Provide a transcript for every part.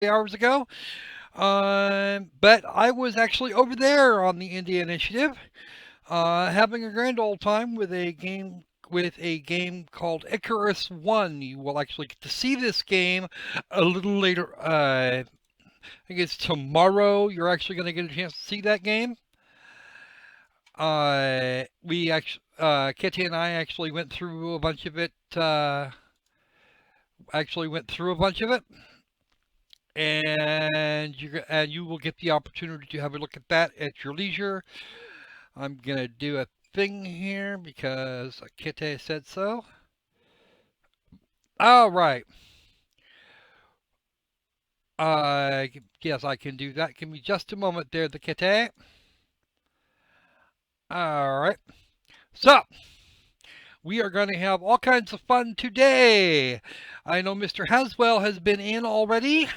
hours ago. But I was actually over there on the India Initiative, having a grand old time with a game called Icarus One. You will actually get to see this game a little later. I think it's tomorrow. You're actually going to get a chance to see that game. We actually, Kitty and I actually went through a bunch of it. Actually went through a bunch of it, and you will get the opportunity to have a look at that at your leisure. I'm gonna do a thing here because Kitty said so. All right. Yes, I can do that. Give me just a moment there, the Kitty. All right. So, we are going to have all kinds of fun today. I know Mr. Haswell has been in already,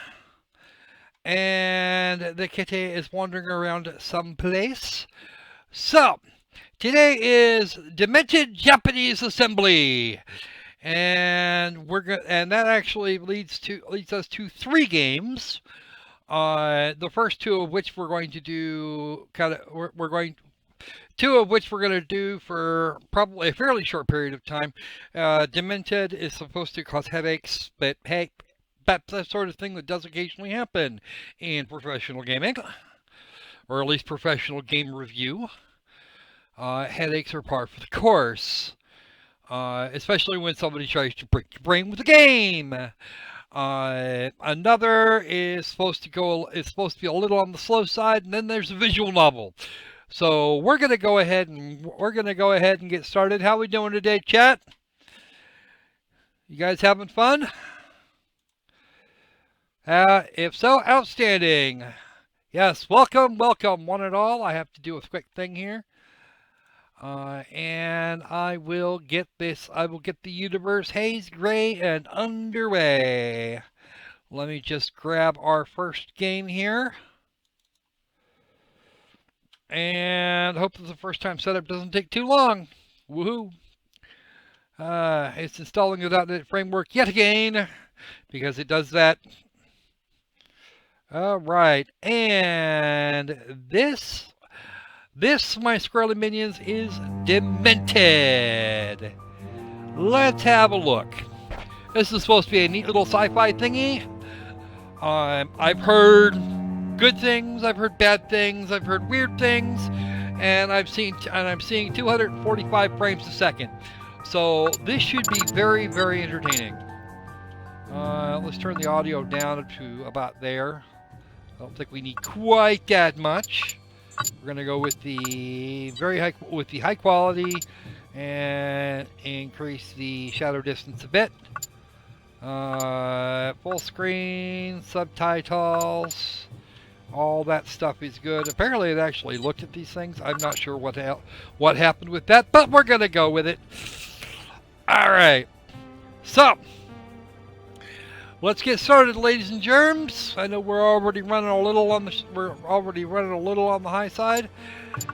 and the kitty is wandering around someplace. So, today is Demented Japanese Assembly, and that actually leads us to 3 games. The first two of which we're going to do we're going two of which we're going to do for probably a fairly short period of time. Demented is supposed to cause headaches, but hey, that's the sort of thing that does occasionally happen in professional gaming, or at least professional game review. Headaches are par for the course, especially when somebody tries to break your brain with a game. Another is supposed to be a little on the slow side, and then there's a visual novel. So we're gonna go ahead and get started. How we doing today, chat? You guys having fun? If so, outstanding. Yes, welcome, one and all. I have to do a quick thing here. And I will get the universe haze gray and underway. Let me just grab our first game here. And hope that the first time setup doesn't take too long. Woohoo! It's installing the .NET framework yet again, because it does that. Alright, and this, my Squirrely Minions, is Demented. Let's have a look. This is supposed to be a neat little sci-fi thingy. I've heard good things, I've heard bad things, I've heard weird things, and I'm seeing 245 frames a second. So this should be very, very entertaining. Let's turn the audio down to about there. I don't think we need quite that much. We're gonna go with the high quality and increase the shadow distance a bit. Full screen, subtitles. All that stuff is good. Apparently it actually looked at these things. I'm not sure what happened with that, but we're going to go with it. All right. So, let's get started, ladies and germs. I know we're already running a little on the high side.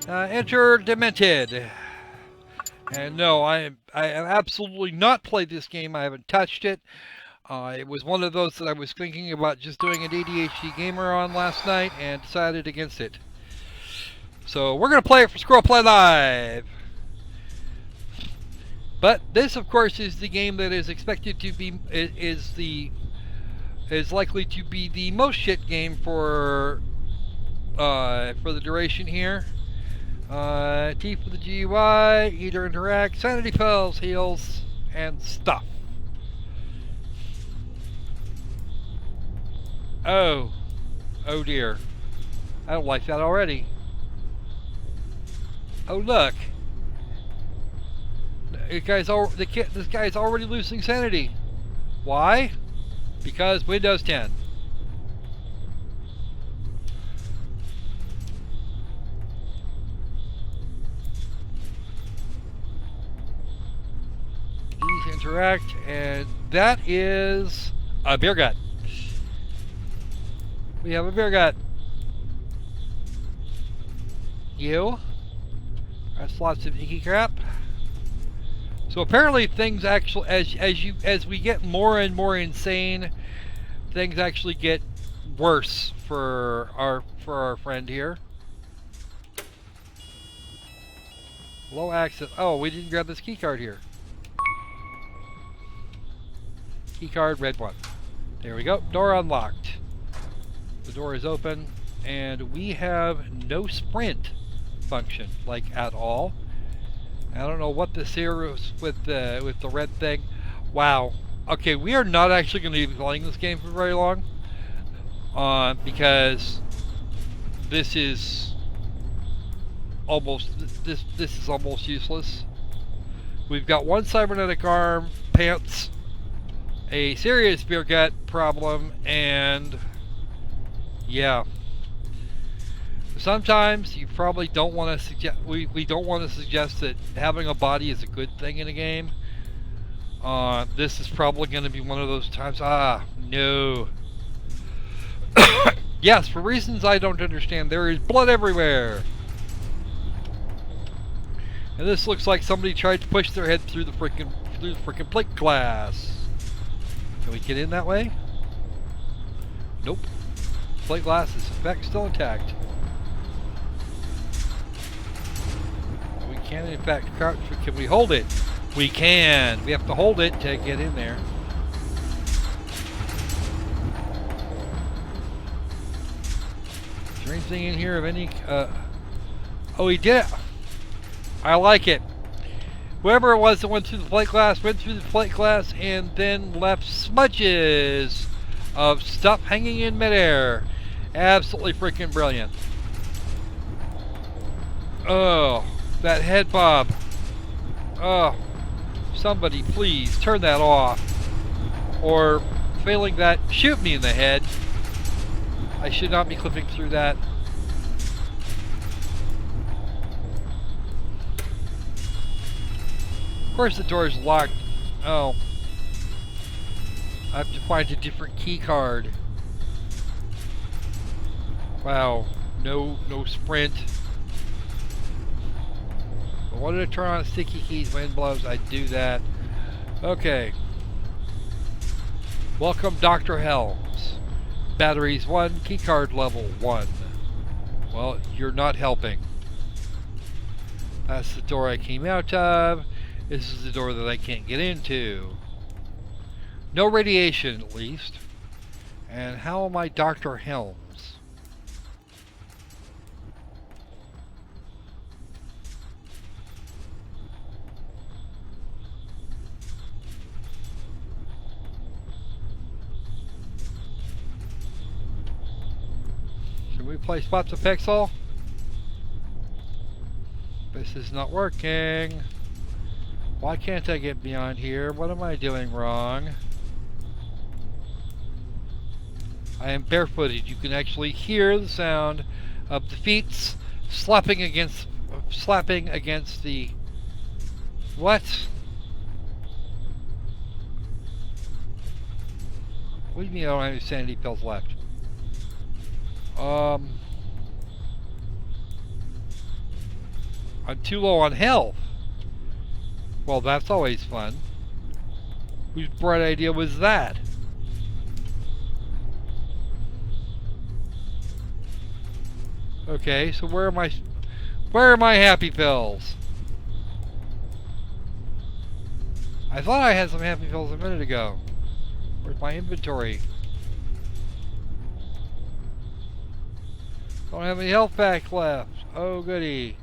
Enter Demented. And no, I have absolutely not played this game. I haven't touched it. It was one of those that I was thinking about just doing an ADHD gamer on last night and decided against it. So we're going to play it for SquirrelPlay Live. But this, of course, is the game that is expected to be is likely to be the most shit game for the duration here. T for the GUI, either interact, sanity pills, heals, and stuff. Oh dear. I don't like that already. Oh look. This guy's already losing sanity. Why? Because Windows 10. Easy interact, and that is a beer gut. We have a beer gut. That's lots of icky crap. So apparently things actually, as we get more and more insane, things actually get worse for our friend here. Low access. Oh, we didn't grab this key card here. Key card, red one. There we go. Door unlocked. The door is open, and we have no sprint function, like at all. I don't know what this here is with the red thing. Wow. Okay, we are not actually going to be playing this game for very long, because this is almost this is almost useless. We've got one cybernetic arm, pants, a serious beer gut problem, and yeah. Sometimes you probably don't want to suggest we don't want to suggest that having a body is a good thing in a game. This is probably going to be one of those times. Ah, no. Yes, for reasons I don't understand, there is blood everywhere. And this looks like somebody tried to push their head through the frickin' plate glass. Can we get in that way? Nope. Plate glass is in fact still intact. We can in fact crouch. Can we hold it? We can. We have to hold it to get in there. Is there anything in here of any... Oh, he did it. I like it. Whoever it was that went through the plate glass and then left smudges of stuff hanging in midair. Absolutely freaking brilliant. Oh, that head bob. Oh, somebody please turn that off. Or, failing that, shoot me in the head. I should not be clipping through that. Of course the door is locked. Oh. I have to find a different key card. Wow. No sprint. I wanted to turn on sticky keys, wind blows, I'd do that. Okay. Welcome Dr. Helms. Batteries 1, keycard level 1. Well, you're not helping. That's the door I came out of. This is the door that I can't get into. No radiation, at least. And how am I Dr. Helms? Should we play Spots of Pixel? This is not working. Why can't I get beyond here? What am I doing wrong? I am barefooted. You can actually hear the sound of the feet slapping against the... What? What do you mean I don't have any sanity pills left? I'm too low on health. Well, that's always fun. Whose bright idea was that? Okay, so where are my happy pills? I thought I had some happy pills a minute ago. Where's my inventory? Don't have any health packs left. Oh goody.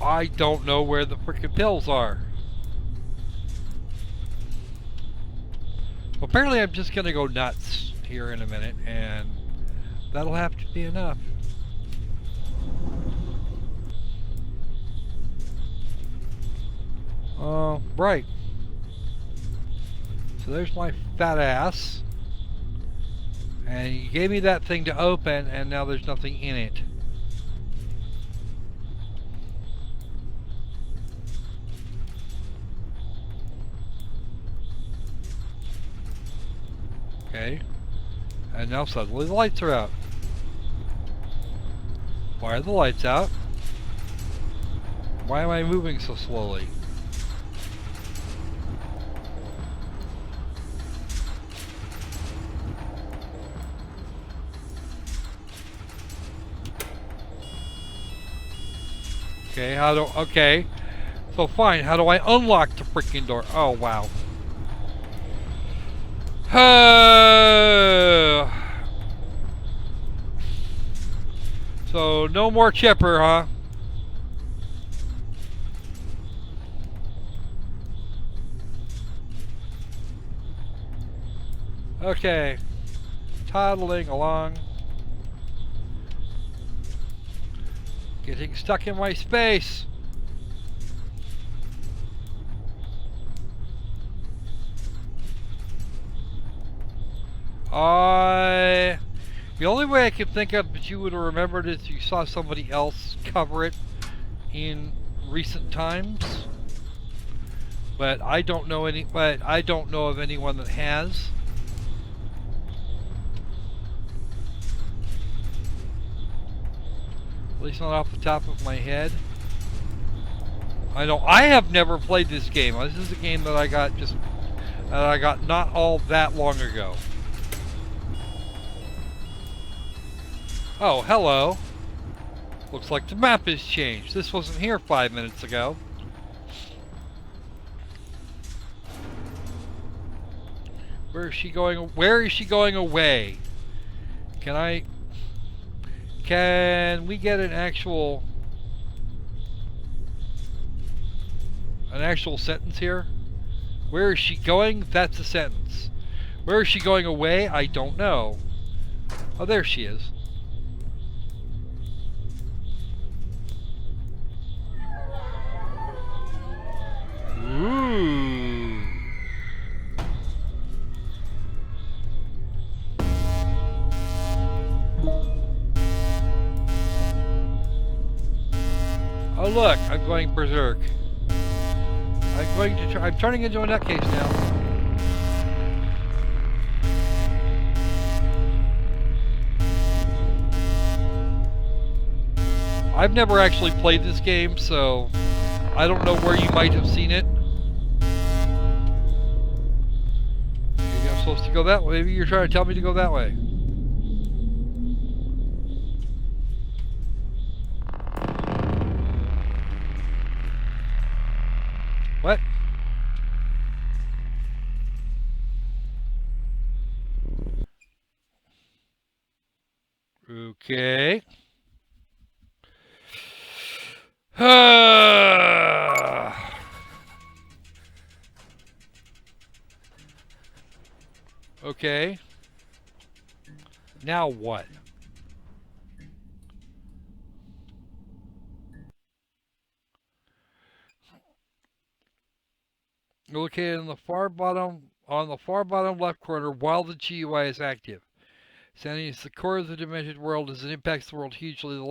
I don't know where the frickin' pills are. Well, apparently I'm just gonna go nuts here in a minute, and that'll have to be enough. Right. So there's my fat ass. And you gave me that thing to open, and now there's nothing in it. Okay. And now suddenly the lights are out. Why are the lights out? Why am I moving so slowly? Okay, okay. So fine, how do I unlock the freaking door? Oh, wow. So, no more chipper, huh? Okay. Toddling along. Getting stuck in my space. The only way I can think of that you would have remembered is you saw somebody else cover it in recent times. But I don't know of anyone that has. At least not off the top of my head. I have never played this game. This is a game that I got not all that long ago. Oh, hello. Looks like the map has changed. This wasn't here 5 minutes ago. Where is she going? Where is she going away? Can we get an actual sentence here? Where is she going? That's a sentence. Where is she going away? I don't know. Oh, there she is. Ooh. Oh look, I'm going berserk. I'm turning into a nutcase now. I've never actually played this game, so I don't know where you might have seen it. Maybe I'm supposed to go that way. Maybe you're trying to tell me to go that way. What? Okay. Okay. Now what? Located on the far bottom left corner while the GUI is active. Sanity is the core of the demented world as it impacts the world hugely. The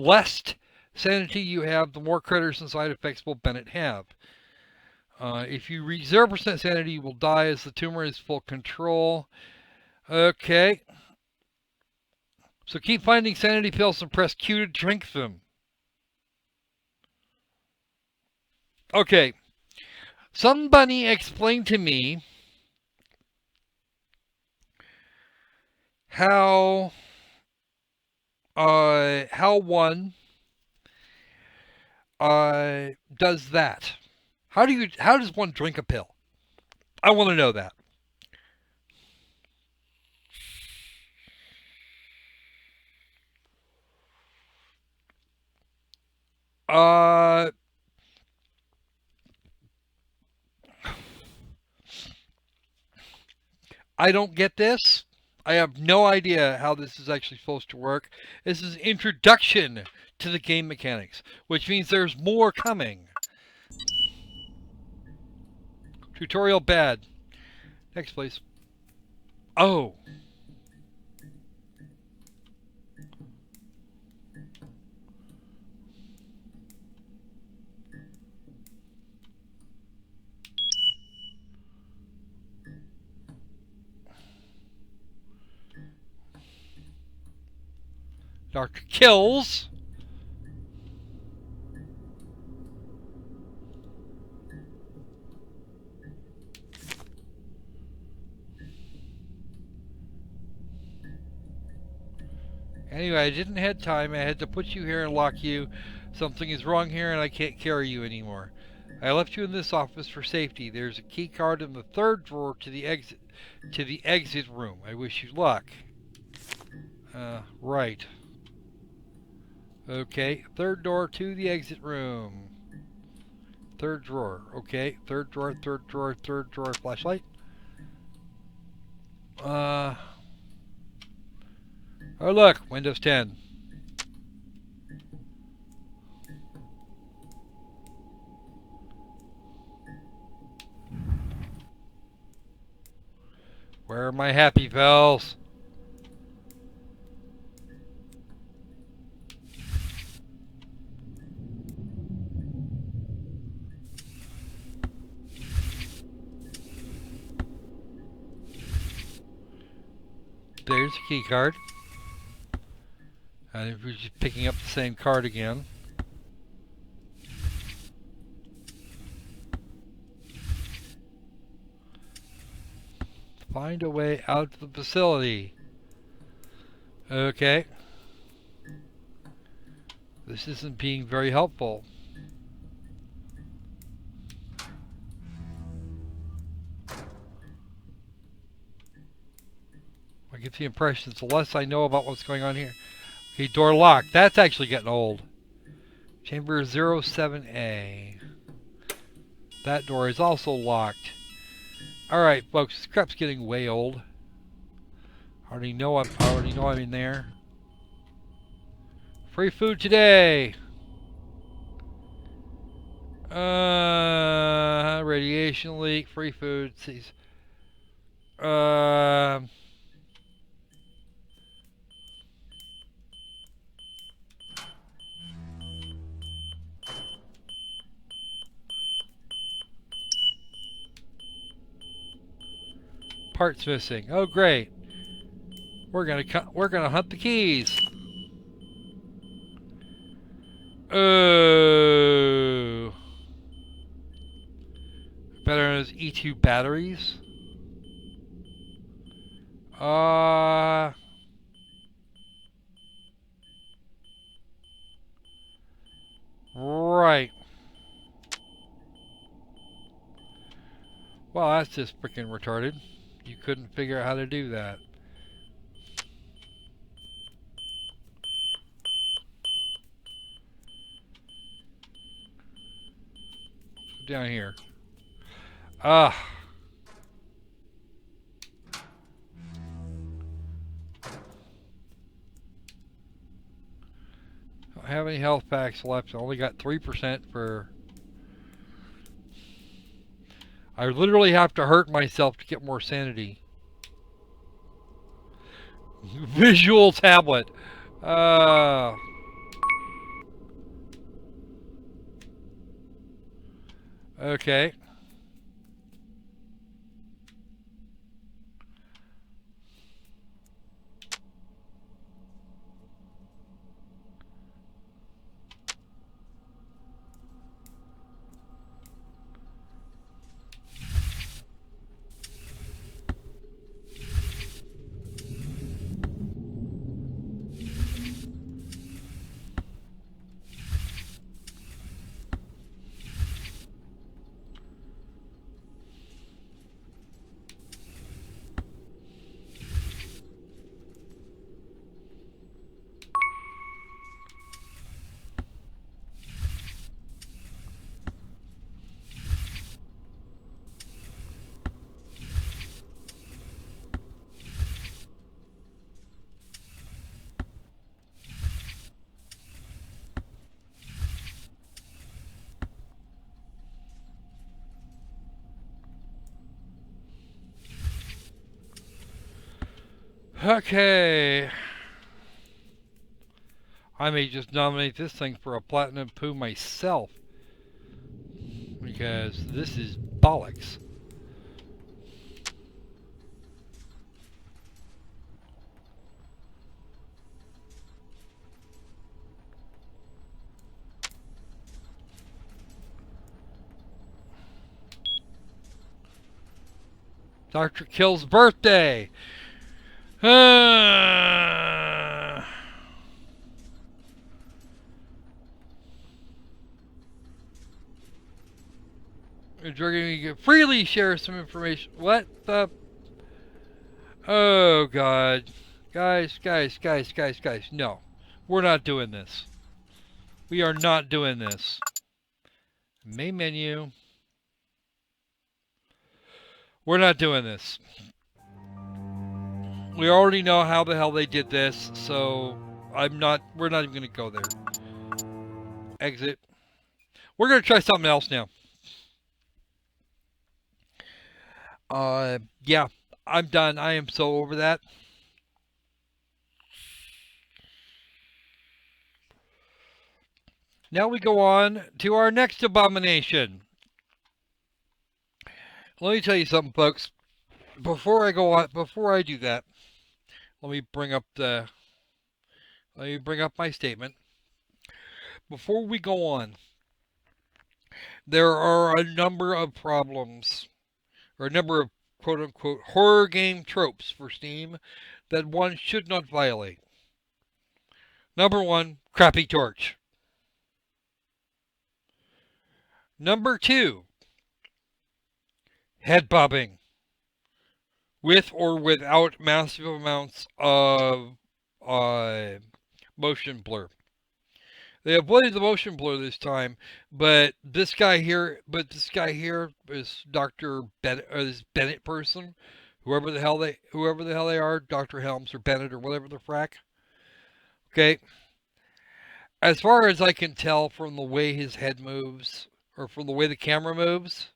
less sanity you have, the more critters and side effects will Bennett have. If you reach 0% sanity, you will die as the tumor is full control. Okay. So keep finding sanity pills and press Q to drink them. Okay. Somebody explain to me how one does that. How does one drink a pill? I want to know that. I don't get this. I have no idea how this is actually supposed to work. This is introduction to the game mechanics, which means there's more coming. Tutorial bad. Next, please. Oh. Dr. Kills. Anyway, I didn't have time. I had to put you here and lock you. Something is wrong here and I can't carry you anymore. I left you in this office for safety. There's a key card in the third drawer to the exit room. I wish you luck. Right. Okay, third door to the exit room. Third drawer. Okay, third drawer, third drawer, third drawer. Flashlight. Oh look, Windows 10. Where are my happy bells? There's a key card. And we're just picking up the same card again. Find a way out of the facility. Okay. This isn't being very helpful. I get the impression the less I know about what's going on here. Okay, door locked. That's actually getting old. Chamber 07A. That door is also locked. Alright, folks, this crap's getting way old. I already know I'm in there. Free food today. Radiation leak, free food. Parts missing. Oh great. We're gonna hunt the keys. Oh. Better known as E2 batteries. Right. Well, that's just freaking retarded. You couldn't figure out how to do that. Down here. Don't have any health packs left. I only got 3% for... I literally have to hurt myself to get more sanity. Visual tablet. Okay. Okay. I may just nominate this thing for a platinum poo myself. Because this is bollocks. Dr. Kill's birthday. Uh, We're going to freely share some information. What the? Oh, God. Guys. No. We're not doing this. We are not doing this. Main menu. We're not doing this. We already know how the hell they did this, so we're not even going to go there. Exit. We're going to try something else now. Yeah, I'm done. I am so over that. Now we go on to our next abomination. Let me tell you something, folks. Before I do that, let me bring up my statement. Before we go on, there are a number of problems, or a number of quote-unquote horror game tropes for Steam that one should not violate. Number 1, crappy torch. Number 2, head bobbing, with or without massive amounts of motion blur. They avoided the motion blur this time, but this guy here is Dr. Bennett, or this Bennett person, whoever the hell they are, Dr. Helms or Bennett or whatever the frack. Okay. As far as I can tell from the way his head moves, or from the way the camera moves,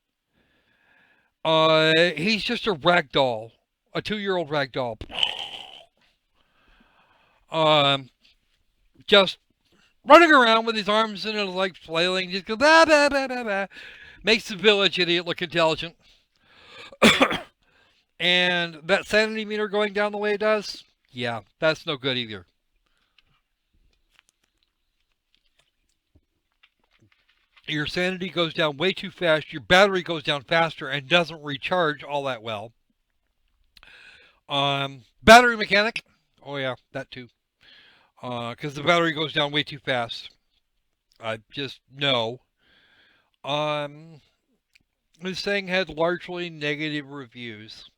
he's just a ragdoll, a 2-year-old ragdoll. Just running around with his arms and his legs flailing, just goes bah, bah, bah, bah, bah. Makes the village idiot look intelligent. And that sanity meter going down the way it does, yeah, that's no good either. Your sanity goes down way too fast, your battery goes down faster and doesn't recharge all that well. Battery mechanic, oh yeah, that too. Because the battery goes down way too fast. I just know. This thing had largely negative reviews,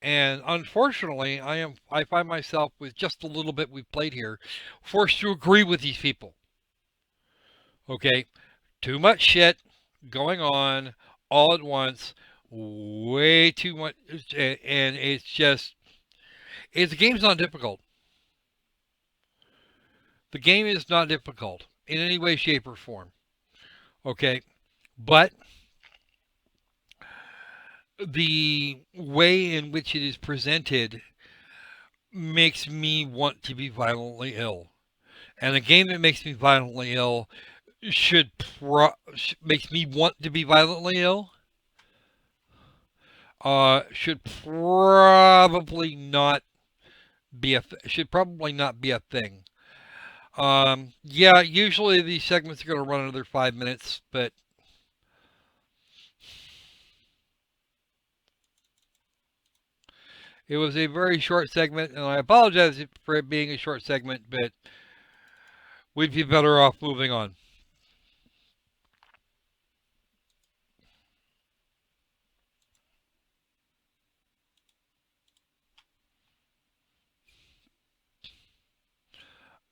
and unfortunately, I find myself, with just a little bit we've played here, forced to agree with these people. Okay, too much shit going on all at once, way too much, and the game's not difficult. The game is not difficult in any way, shape, or form. Okay, but the way in which it is presented makes me want to be violently ill. And a game that makes me violently ill makes me want to be violently ill. Should probably not be a thing. Yeah, usually these segments are going to run another 5 minutes, but it was a very short segment, and I apologize for it being a short segment, but we'd be better off moving on.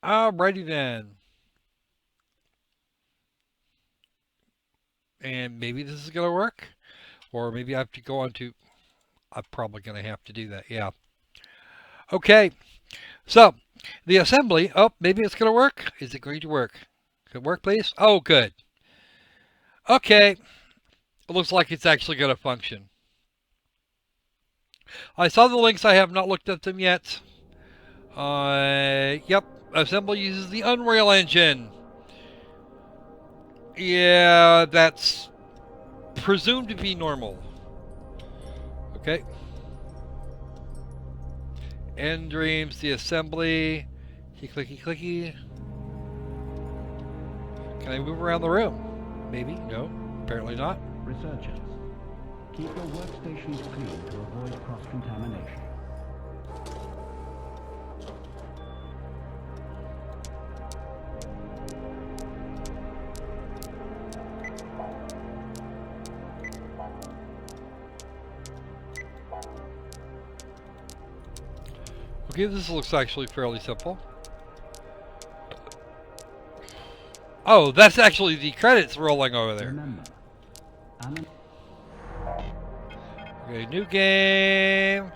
Alrighty then. And maybe this is going to work, or maybe I have to go on to... I'm probably going to have to do that, yeah. Okay, so the assembly. Oh, maybe it's going to work. Is it going to work? Could it work, please? Oh, good. Okay, it looks like it's actually going to function. I saw the links. I have not looked at them yet. Yep, assembly uses the Unreal Engine. Yeah, that's presumed to be normal. Okay. End Dreams, the assembly. Clicky. Can I move around the room? Maybe. No. Apparently not. Researchers. Keep your workstations clean to avoid cross-contamination. Okay, this looks actually fairly simple. Oh, that's actually the credits rolling over there. Remember, Okay, new game.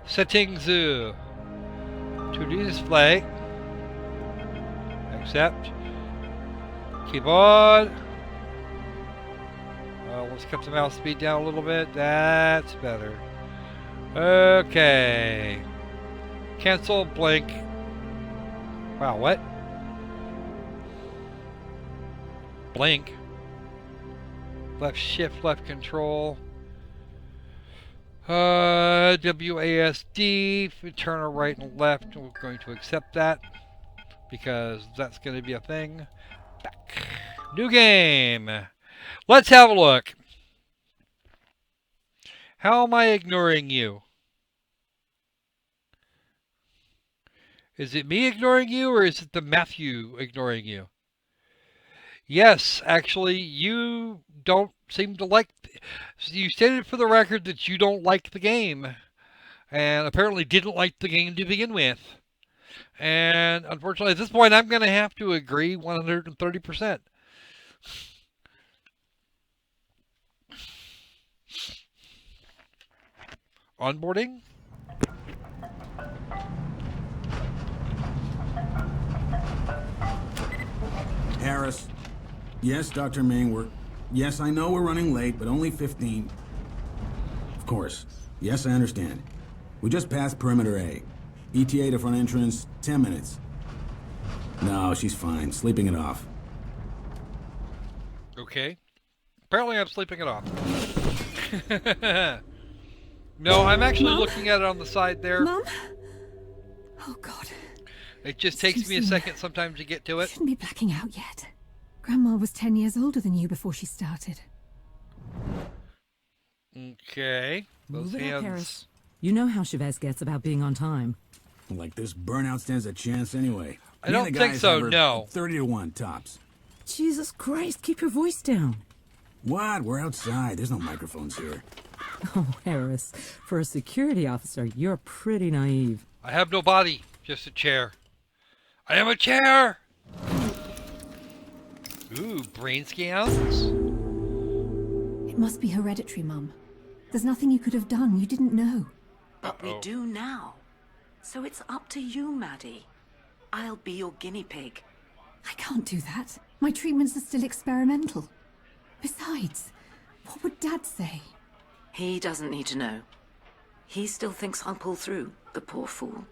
Settings. 2D display. Accept. Keyboard. Let's cut the mouse speed down a little bit. That's better. Okay. Cancel, blink. Wow, what? Blink. Left shift, left control. WASD. Turn a right and left. We're going to accept that because that's going to be a thing. Back. New game. Let's have a look. How am I ignoring you? Is it me ignoring you, or is it the Matthew ignoring you? Yes, actually, you don't seem to like... You stated for the record that you don't like the game. And apparently didn't like the game to begin with. And unfortunately, at this point, I'm going to have to agree 130%. Onboarding? Harris. Yes, Dr. Ming, Yes, I know we're running late, but only 15. Of course. Yes, I understand. We just passed Perimeter A. ETA to front entrance, 10 minutes. No, she's fine. Sleeping it off. Okay. Apparently I'm sleeping it off. No, I'm actually Mom? looking at it on the side there. Mom? Oh, God. It just It's takes too me a soon. second sometimes to get to You it. shouldn't be blacking out yet. Grandma was 10 years older than you before she started. Okay. Those Move it up, hands. Harris. You know how Chavez gets about being on time. Like this burnout stands a chance anyway. I Me and don't the think guys so, have her no. 30 to 1 tops. Jesus Christ, keep your voice down. What? We're outside. There's no microphones here. Oh, Harris, for a security officer, you're pretty naive. I have no body, just a chair. I am a chair! Ooh, brain scans? It must be hereditary, Mum. There's nothing you could have done. You didn't know. But we do now. So it's up to you, Maddie. I'll be your guinea pig. I can't do that. My treatments are still experimental. Besides, what would Dad say? He doesn't need to know. He still thinks I'll pull through, the poor fool.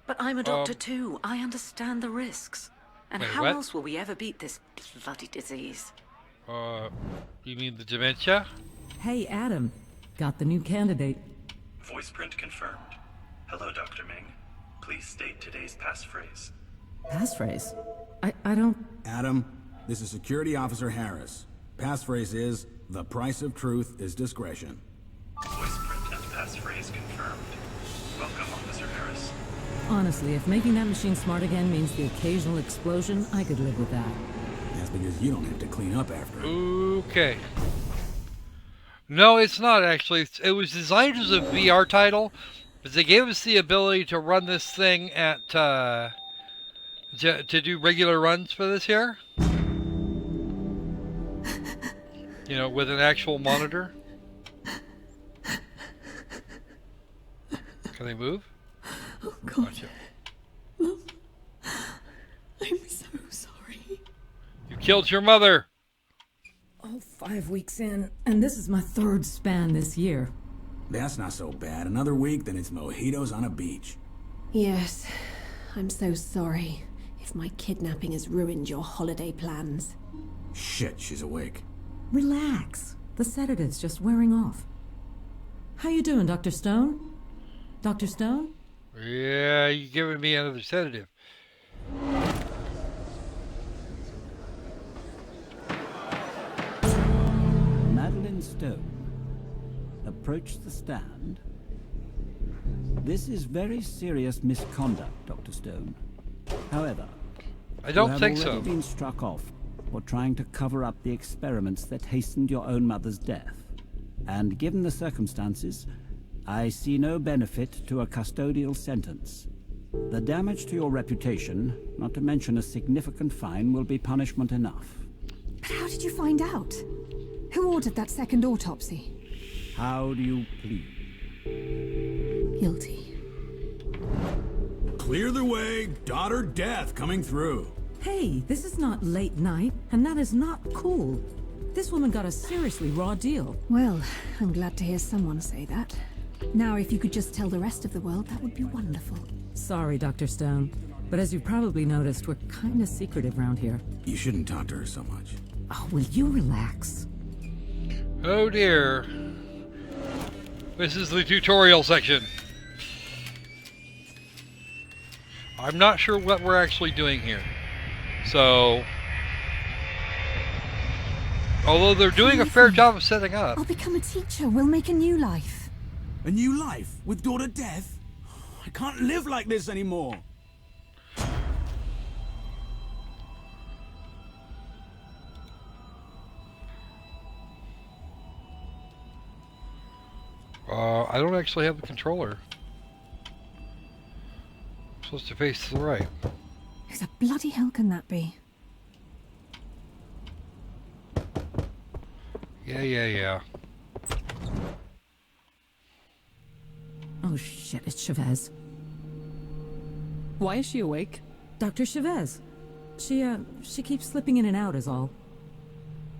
But I'm a doctor too. I understand the risks. And Wait, how what? else will we ever beat this bloody disease? You mean the dementia? Hey, Adam, got the new candidate. Voice print confirmed. Hello, Dr. Ming. Please state today's passphrase. Passphrase? I don't... Adam, this is Security Officer Harris. Passphrase is, the price of truth is discretion. Voice print and passphrase confirmed. Welcome, Officer Harris. Honestly, if making that machine smart again means the occasional explosion, I could live with that. That's because you don't have to clean up after it. Okay. No, it's not actually. It was designed as a VR title, but they gave us the ability to run this thing at, to do regular runs for this here. You know, with an actual monitor. Can they move? Oh, God. Gotcha. Mum, I'm so sorry. You killed your mother. Oh, 5 weeks in, and this is my 3rd span this year. That's not so bad. Another week, then it's mojitos on a beach. Yes, I'm so sorry if my kidnapping has ruined your holiday plans. Shit, she's awake. Relax. The sedative's just wearing off. How you doing, Dr. Stone? Dr. Stone? Yeah, you giving me another sedative. Madeline Stone. approach the stand. This is very serious misconduct, Dr. Stone. However, I don't think you have so. already been struck off for trying to cover up the experiments that hastened your own mother's death. And given the circumstances, I see no benefit to a custodial sentence. The damage to your reputation, not to mention a significant fine, will be punishment enough. But how did you find out? Who ordered that second autopsy? How do you plead? Guilty. Clear the way, daughter death coming through. Hey, this is not late night, and that is not cool. This woman got a seriously raw deal. Well, I'm glad to hear someone say that. Now, if you could just tell the rest of the world, that would be wonderful. Sorry, Dr. Stone, but as you've probably noticed, we're kinda secretive around here. You shouldn't talk to her so much. Oh, will you relax? Oh dear. This is the tutorial section. I'm not sure what we're actually doing here. So, although they're doing a fair job of setting up. I'll become a teacher. We'll make a new life. A new life with daughter death? I can't live like this anymore. I don't actually have the controller. I'm supposed to face to the right. Who the bloody hell can that be? Yeah. Oh shit, it's Chavez. Why is she awake? Dr. Chavez. She keeps slipping in and out is all.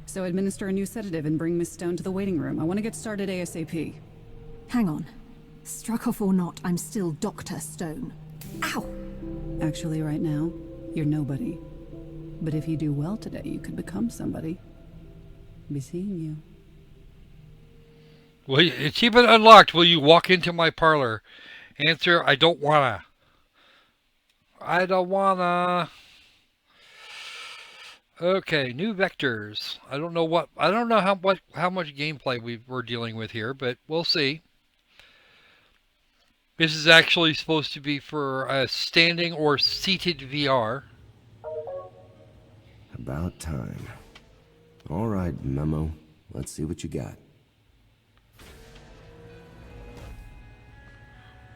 So administer a new sedative and bring Miss Stone to the waiting room. I want to get started ASAP. Hang on. Struck off or not, I'm still Dr. Stone. Ow! Actually, right now, you're nobody. But if you do well today, you could become somebody. Be seeing you. Well, achievement unlocked. Will you walk into my parlor? Answer, I don't wanna. I don't wanna. Okay, new vectors. I don't know how much gameplay we're dealing with here, but we'll see. This is actually supposed to be for standing or seated VR. About time. All right, Memo. Let's see what you got.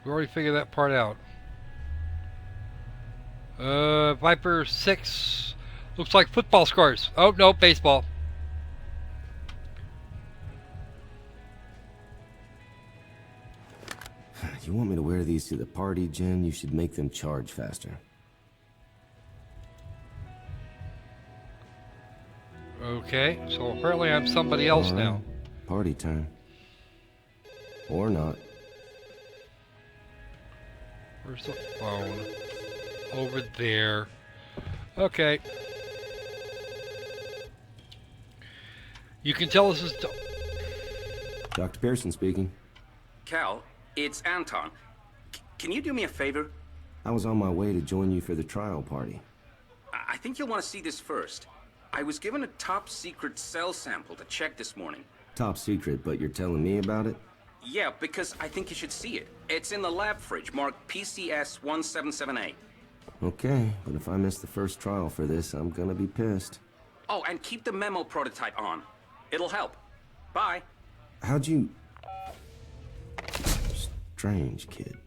We already figured that part out. Viper 6. Looks like football scores. Oh, no, baseball. You want me to wear these to the party, Jen? You should make them charge faster. Okay, so apparently I'm somebody else All right. now. Party time. Or not. Where's the phone? Over there. Okay. You can tell this is... Dr. Pearson speaking. Cal, it's Anton. Can you do me a favor? I was on my way to join you for the trial party. I think you'll want to see this first. I was given a top secret cell sample to check this morning. Top secret, but you're telling me about it? Yeah, because I think you should see it. It's in the lab fridge marked PCS 177A. Okay, but if I miss the first trial for this, I'm gonna be pissed. Oh, and keep the memo prototype on. It'll help. Bye. How'd you... Strange kid.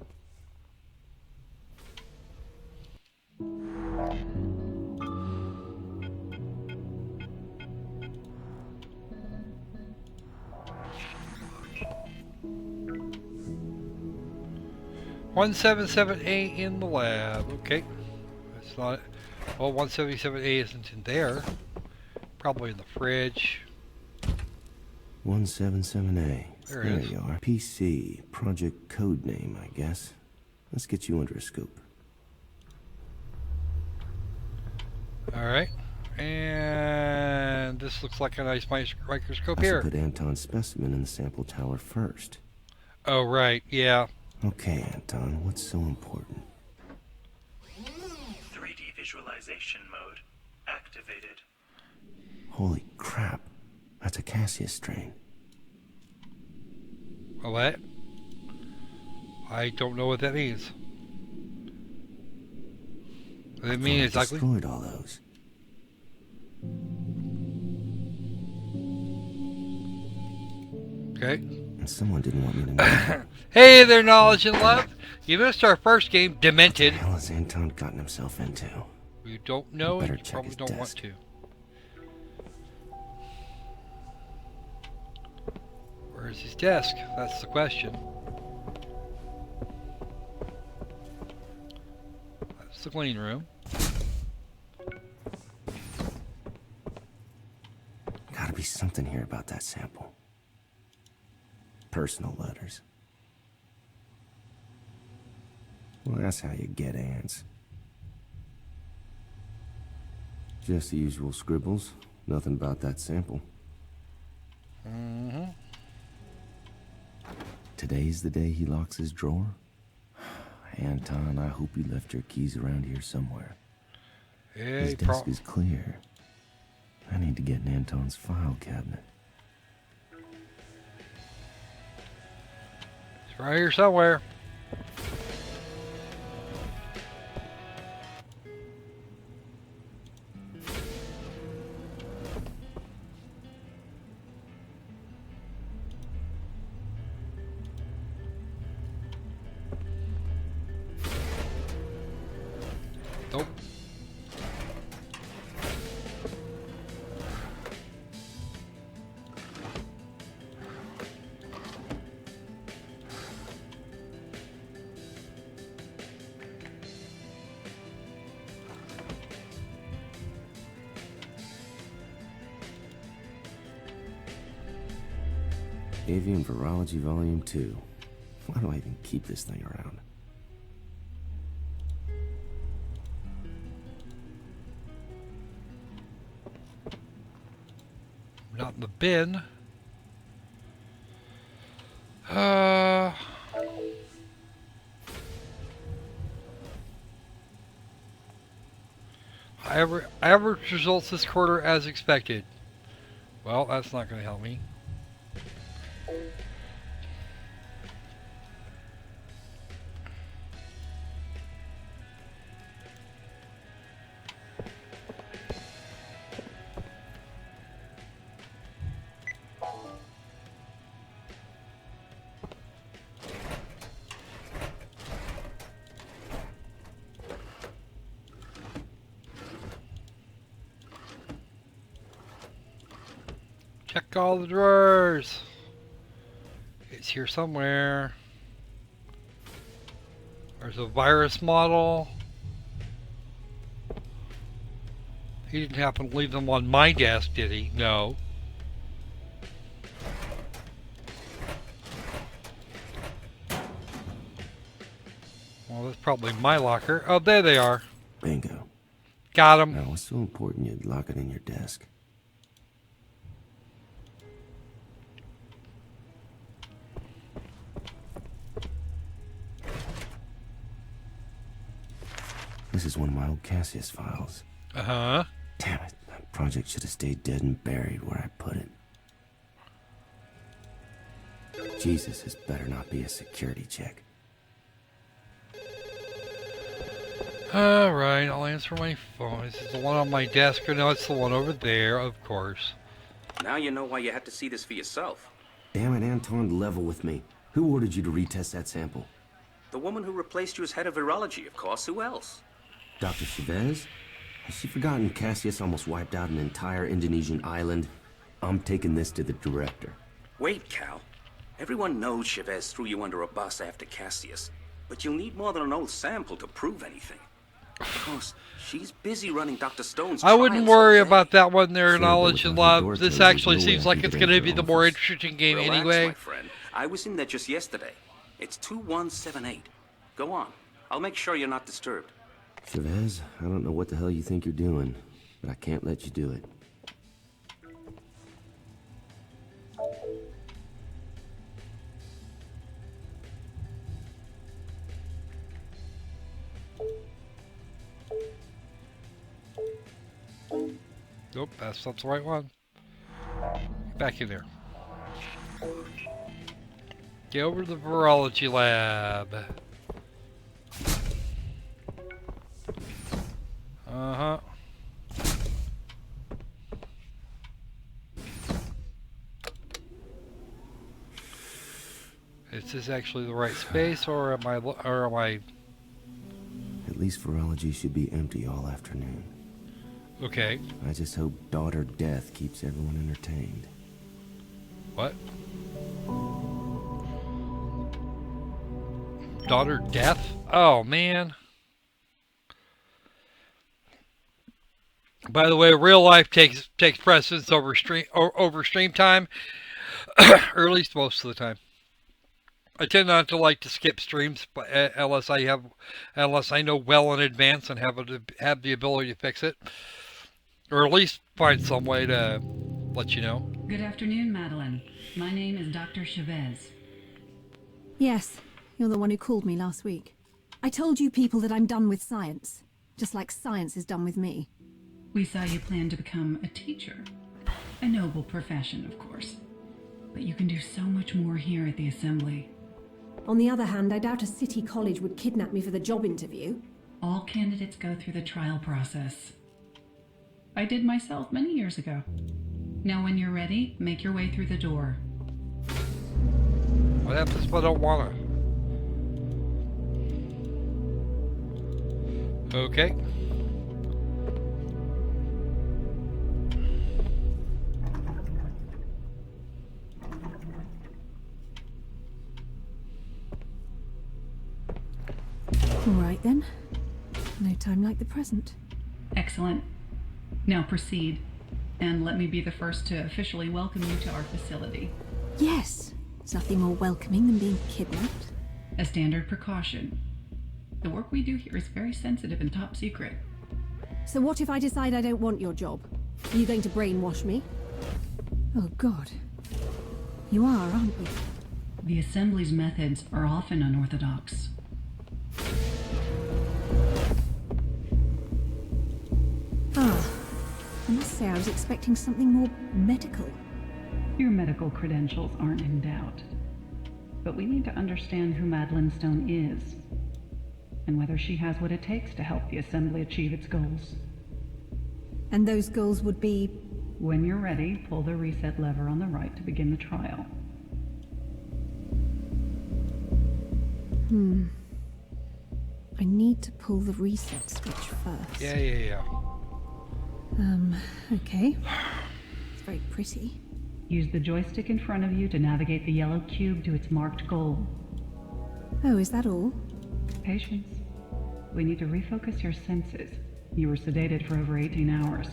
$177A in the lab. Okay. That's not... Well, 177A isn't in there. Probably in the fridge. 177A. There it is. You are. PC. Project code name, I guess. Let's get you under a scope. Alright. And this looks like a nice microscope I should here. put Anton's specimen in the sample tower first. Oh, right. Yeah. Okay, Anton, what's so important? 3D visualization mode activated. Holy crap. That's a Cassius strain. Oh, what? I don't know what that means. Does it mean it's ugly? Destroyed all those. Okay. And someone didn't want me to know. Hey there, Knowledge and Love. You missed our first game, Demented. What the hell has Anton gotten himself into? You don't know, Better and you check probably his don't want desk. to. Where's his desk? That's the question. That's the clean room. Gotta be something here about that sample. Personal letters. Well, that's how you get ants. Just the usual scribbles. Nothing about that sample. Mm-hmm. Today's the day he locks his drawer? Anton, I hope you left your keys around here somewhere. Yeah, His desk is clear. I need to get in Anton's file cabinet. It's right here somewhere. Nope. Avian Virology Volume 2. Why do I even keep this thing around? Not in the bin. Average results this quarter as expected. Well, that's not going to help me. Check all the drawers. It's here somewhere. There's a virus model. He didn't happen to leave them on my desk, did he? No. Well, that's probably my locker. Oh, there they are. Bingo. Got him. Now, what's so important you'd lock it in your desk? This is one of my old Cassius files. Uh-huh. Damn it. That project should have stayed dead and buried where I put it. Jesus, this better not be a security check. Alright, I'll answer my phone. Is it the one on my desk or no? It's the one over there, of course. Now you know why you had to see this for yourself. Damn it, Anton, level with me. Who ordered you to retest that sample? The woman who replaced you as head of virology, of course. Who else? Dr. Chavez? Has she forgotten Cassius almost wiped out an entire Indonesian island? I'm taking this to the director. Wait, Cal. Everyone knows Chavez threw you under a bus after Cassius, but you'll need more than an old sample to prove anything. Of course, she's busy running Dr. Stone's I wouldn't trials worry today. about that one there, Sure, Knowledge but and with my Love. door This closed, there's actually no way seems I like can it's get going to into be your the more office. interesting game Relax, anyway. my friend. I was in there just yesterday. It's 2178. Go on. I'll make sure you're not disturbed. Chavez, I don't know what the hell you think you're doing, but I can't let you do it. Nope, that's not the right one. Back in there. Get over to the virology lab. Uh-huh. Is this actually the right space, or am I? At least virology should be empty all afternoon. Okay. I just hope daughter death keeps everyone entertained. What? Daughter death? Oh man. By the way, real life takes precedence over stream time, or at least most of the time. I tend not to like to skip streams, but unless I know well in advance and have the ability to fix it, or at least find some way to let you know. Good afternoon, Madeline. My name is Dr. Chavez. Yes, you're the one who called me last week. I told you people that I'm done with science, just like science is done with me. We saw you plan to become a teacher. A noble profession, of course. But you can do so much more here at the Assembly. On the other hand, I doubt a city college would kidnap me for the job interview. All candidates go through the trial process. I did myself many years ago. Now when you're ready, make your way through the door. What happens if I don't want to? Okay. All right then. No time like the present. Excellent. Now proceed. And let me be the first to officially welcome you to our facility. Yes. There's nothing more welcoming than being kidnapped. A standard precaution. The work we do here is very sensitive and top secret. So what if I decide I don't want your job? Are you going to brainwash me? Oh God. You are, aren't you? The Assembly's methods are often unorthodox. Ah. I must say I was expecting something more medical. Your medical credentials aren't in doubt. But we need to understand who Madeline Stone is, and whether she has what it takes to help the Assembly achieve its goals. And those goals would be... When you're ready, pull the reset lever on the right to begin the trial. I need to pull the reset switch first. Yeah. Okay. It's very pretty. Use the joystick in front of you to navigate the yellow cube to its marked goal. Oh, is that all? Patience. We need to refocus your senses. You were sedated for over 18 hours.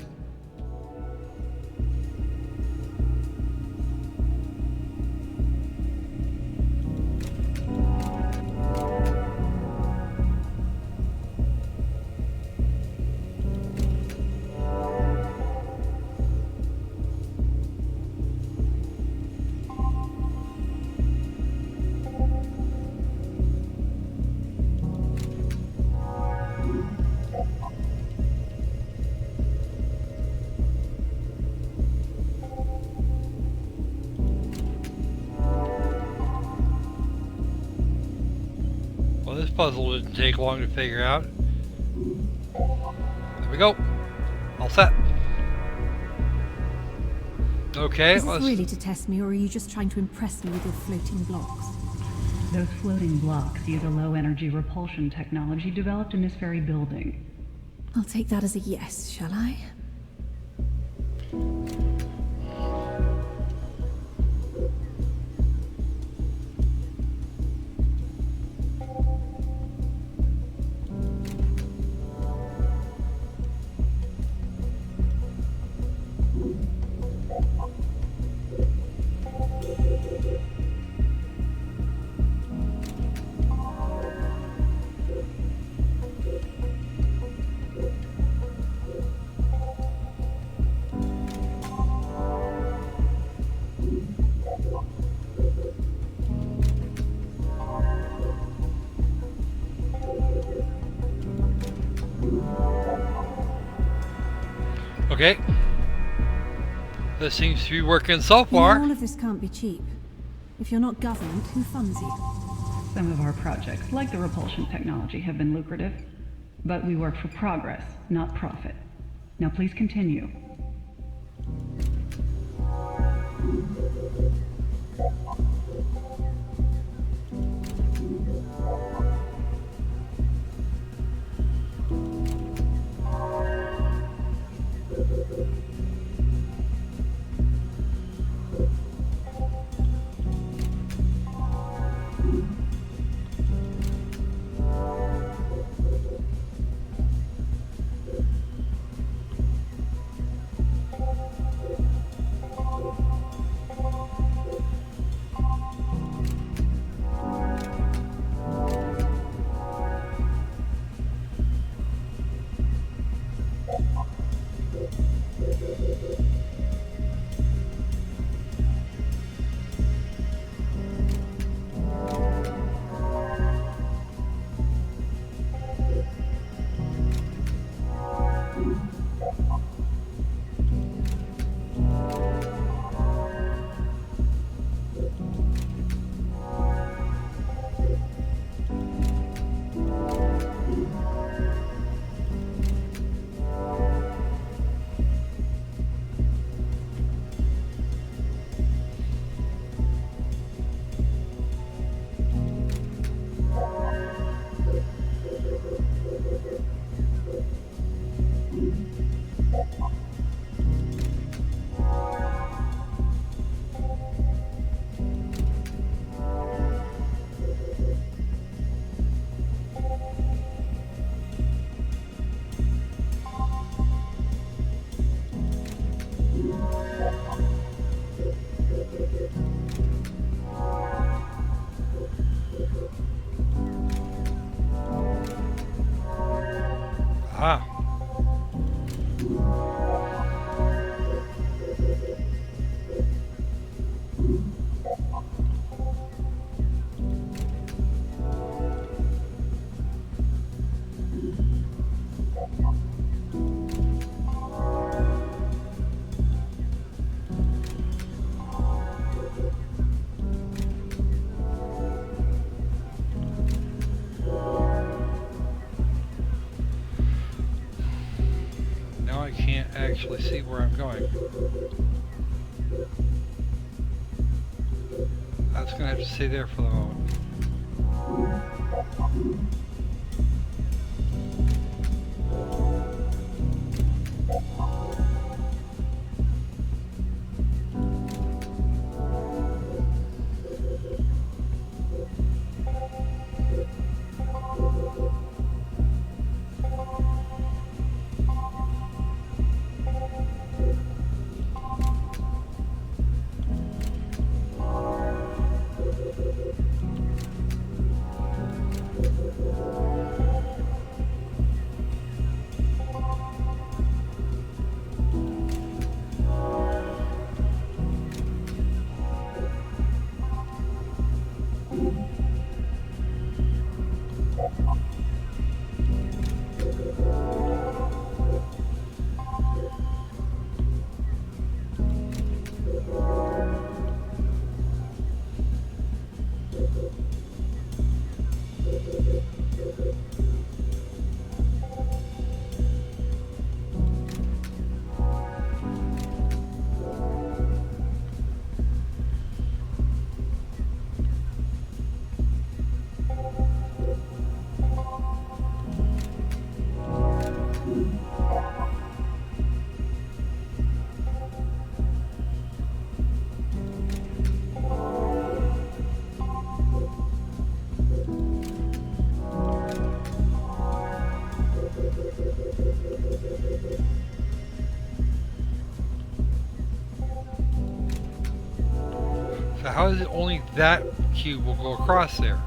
Well, this puzzle didn't take long to figure out. There we go. All set. Okay, Is this let's... really to test me, or are you just trying to impress me with your floating blocks? Those floating blocks use a low-energy repulsion technology developed in this very building. I'll take that as a yes, shall I? Okay. This seems to be working so far. All of this can't be cheap. If you're not government, who funds you? Some of our projects, like the repulsion technology, have been lucrative. But we work for progress, not profit. Now please continue. Ah. Now I can't actually see where I'm going. I was gonna have to stay there for the moment. So how is it only that cube will go across there?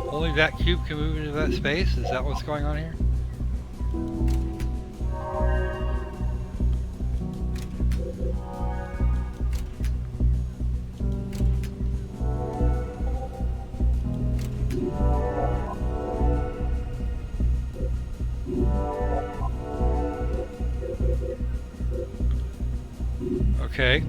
Only that cube can move into that space? Is that what's going on here? Okay.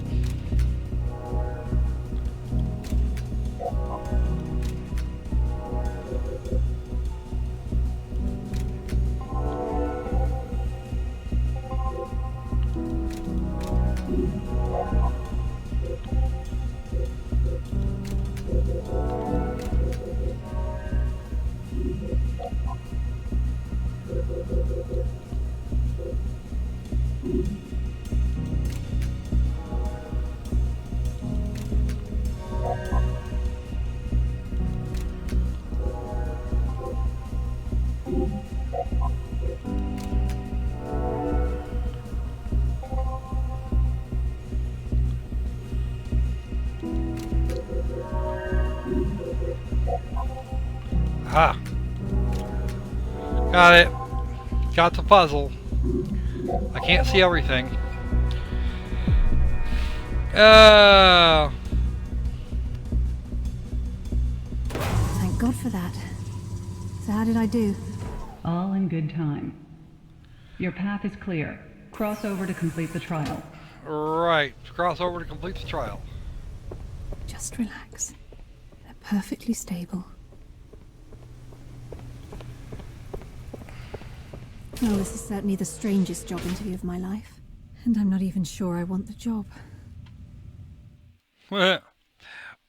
Ah. Got it. Got the puzzle. I can't see everything. Thank God for that. So how did I do? All in good time. Your path is clear. Cross over to complete the trial. Right. Cross over to complete the trial. Just relax. They're perfectly stable. Well, this is certainly the strangest job interview of my life. And I'm not even sure I want the job.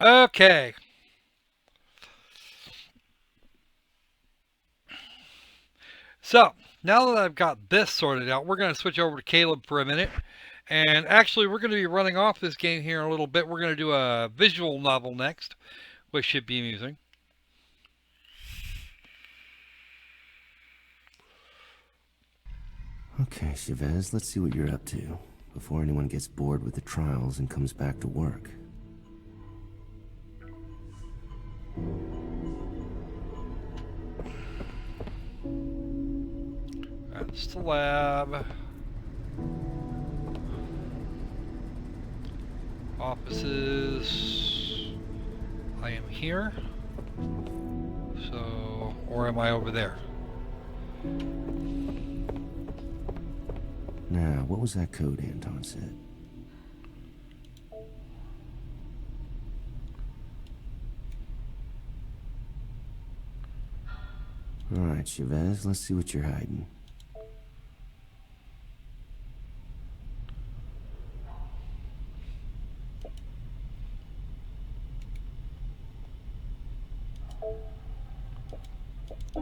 Okay. So, now that I've got this sorted out, we're going to switch over to Caleb for a minute. And actually, we're going to be running off this game here in a little bit. We're going to do a visual novel next, which should be amusing. Okay, Chavez, let's see what you're up to before anyone gets bored with the trials and comes back to work. That's the lab. Offices. I am here. So, or am I over there? Now, what was that code Anton said? Alright, Chavez, let's see what you're hiding.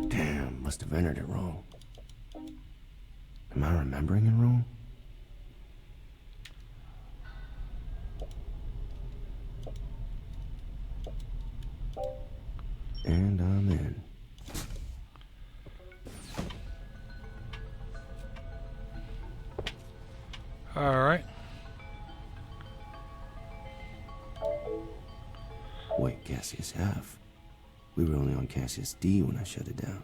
Damn, must have entered it wrong. Am I remembering it wrong? And I'm in. Alright. Wait, Cassius F. We were only on Cassius D when I shut it down.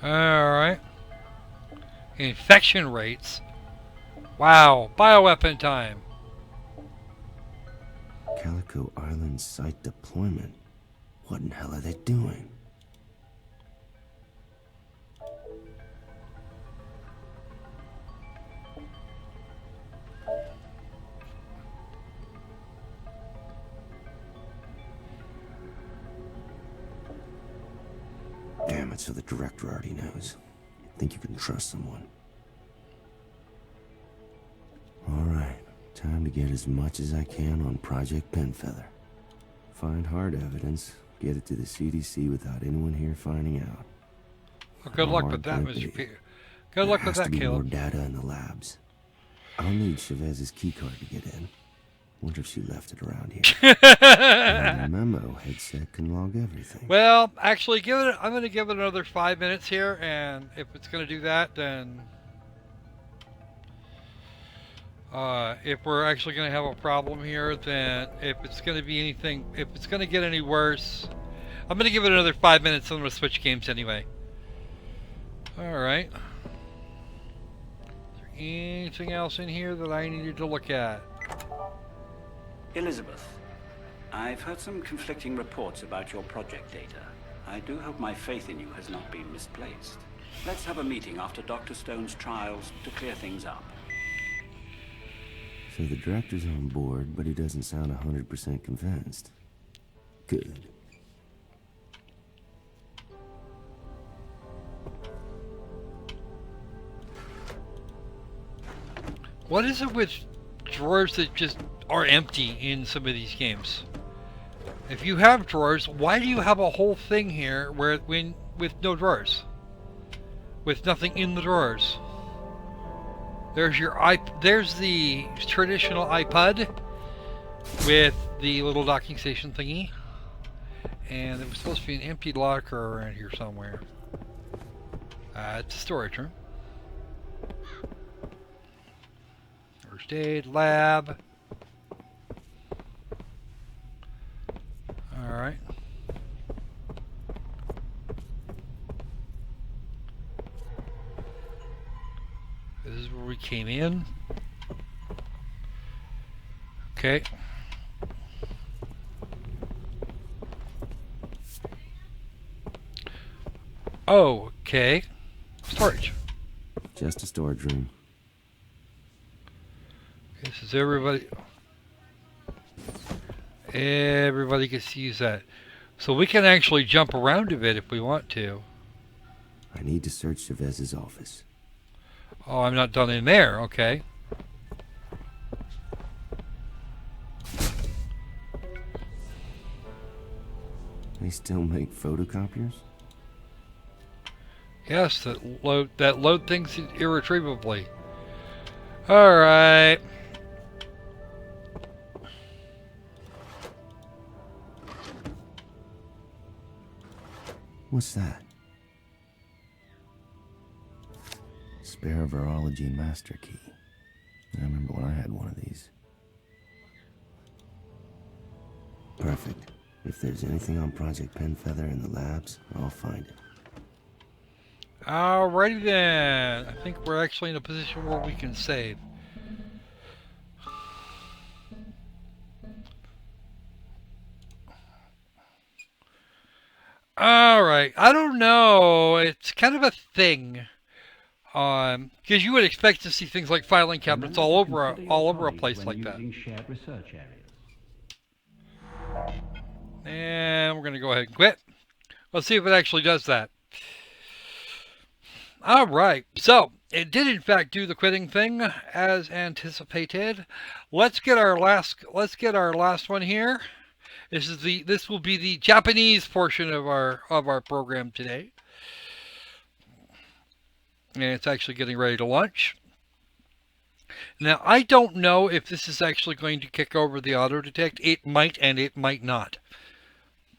Alright. Infection rates. Wow. Bioweapon time. Calico Island site deployment. What in hell are they doing? Damn it, so the director already knows. Think you can trust someone. Alright, time to get as much as I can on Project Penfeather. Find hard evidence, get it to the CDC without anyone here finding out. Well, good luck with that, Mr. Peter. Good luck with that, Caleb. There has to be more data in the labs. I'll need Chavez's keycard to get in. Wonder if she left it around here. The memo headset can log everything. Well, actually, I'm going to give it another 5 minutes here, and if it's going to do that, then if we're actually going to have a problem here, then if it's going to be anything, if it's going to get any worse, I'm going to give it another 5 minutes. I'm going to switch games anyway. All right. Is there anything else in here that I needed to look at? Elizabeth, I've heard some conflicting reports about your project data. I do hope my faith in you has not been misplaced. Let's have a meeting after Dr. Stone's trials to clear things up. So the director's on board, but he doesn't sound 100% convinced. Good. What is it with drawers that just are empty in some of these games? If you have drawers, why do you have a whole thing here with no drawers? With nothing in the drawers. There's there's the traditional iPod with the little docking station thingy. And there was supposed to be an empty locker around here somewhere. It's a storage room. First aid lab. Alright. This is where we came in. Okay. Okay. Storage. Just a storage room. This is everybody. Everybody gets to use that. So we can actually jump around a bit if we want to. I need to search Chavez's office. Oh, I'm not done in there. Okay. They still make photocopiers? Yes, that load things irretrievably. All right. What's that? Spare virology master key. I remember when I had one of these. Perfect. If there's anything on Project Penfeather in the labs, I'll find it. Alrighty then. I think we're actually in a position where we can save. Alright. I don't know. It's kind of a thing. Because you would expect to see things like filing cabinets all over a place like that. Shared research areas. And we're going to go ahead and quit. Let's see if it actually does that. Alright, so it did in fact do the quitting thing as anticipated. Let's get our last one here. This will be the Japanese portion of our program today. And it's actually getting ready to launch. Now, I don't know if this is actually going to kick over the auto detect. It might and it might not.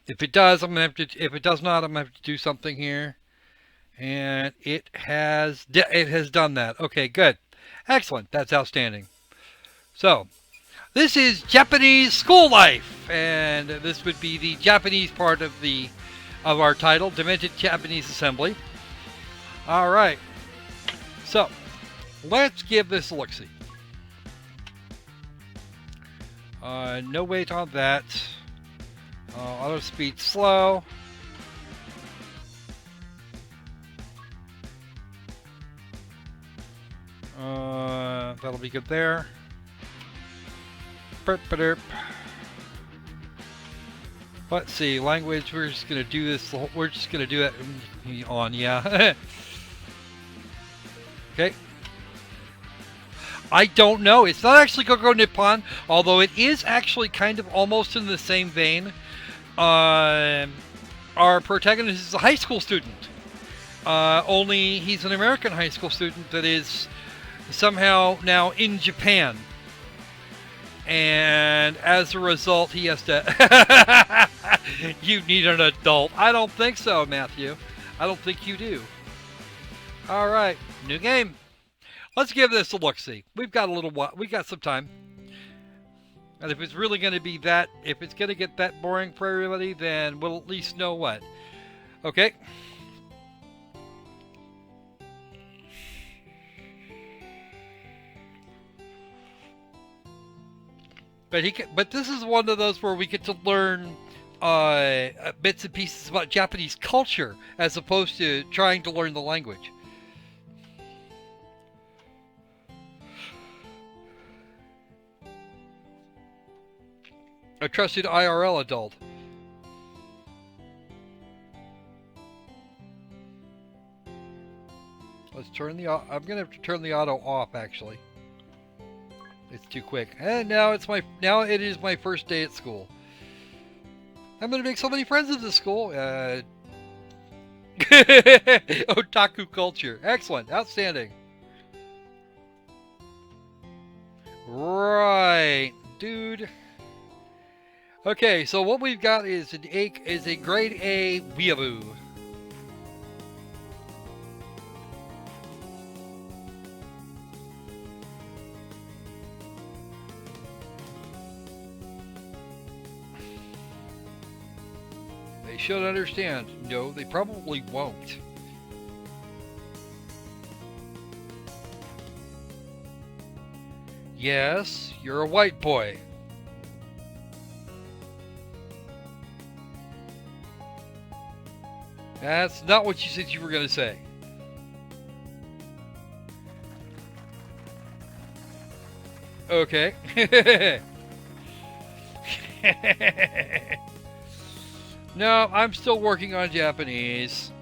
If it does, I'm going to have to, if it does not, I'm going to have to do something here. And it has done that. Okay, good. Excellent. That's outstanding. So, this is Japanese school life, and this would be the Japanese part of our title, Demented Japanese Assembly. All right. So, let's give this a look-see. No wait on that. Auto speed slow. That'll be good there. Burp-a-derp. Let's see, language, we're just going to do this, we're just going to do it on, yeah. Okay. I don't know. It's not actually Gogo Nippon, although it is actually kind of almost in the same vein. Our protagonist is a high school student. Only he's an American high school student that is somehow now in Japan. And as a result, he has to... You need an adult. I don't think so, Matthew. I don't think you do. Alright, new game. Let's give this a look-see. We've got a little while. We got some time. And if it's really going to be that, if it's going to get that boring for everybody, then we'll at least know what. Okay. But this is one of those where we get to learn bits and pieces about Japanese culture as opposed to trying to learn the language. A trusted IRL adult. Let's turn the. I'm gonna have to turn the auto off. Actually, it's too quick. And now it is my first day at school. I'm gonna make so many friends at this school. Otaku culture. Excellent. Outstanding. Right, dude. Okay, so what we've got is a grade A weeaboo. They should understand. No, they probably won't. Yes, you're a white boy. That's not what you said you were going to say. Okay. No, I'm still working on Japanese.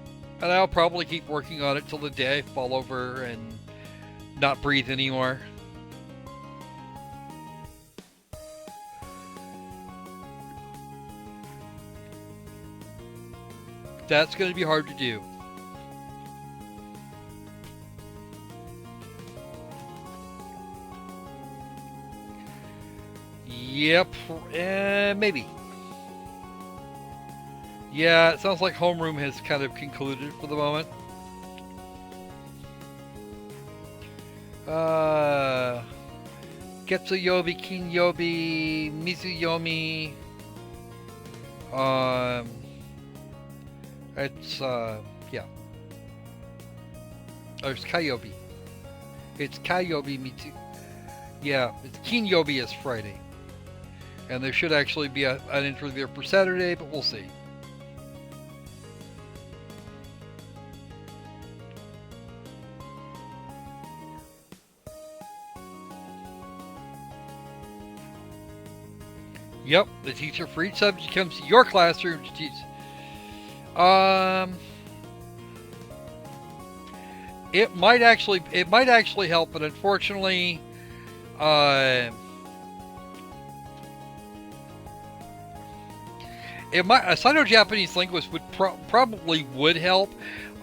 And I'll probably keep working on it till the day I fall over and not breathe anymore. That's going to be hard to do. Yep, maybe. Yeah, it sounds like homeroom has kind of concluded for the moment. Getsuyobi, Kinyobi, Mizuyomi. It's, yeah. Oh, it's Kayobi. It's Kayobi Mitsu. Yeah, it's Kinyobi is Friday. And there should actually be an entry there for Saturday, but we'll see. Yep, the teacher for each subject comes to your classroom to teach. It might actually help, but unfortunately, a Sino-Japanese linguist would probably would help.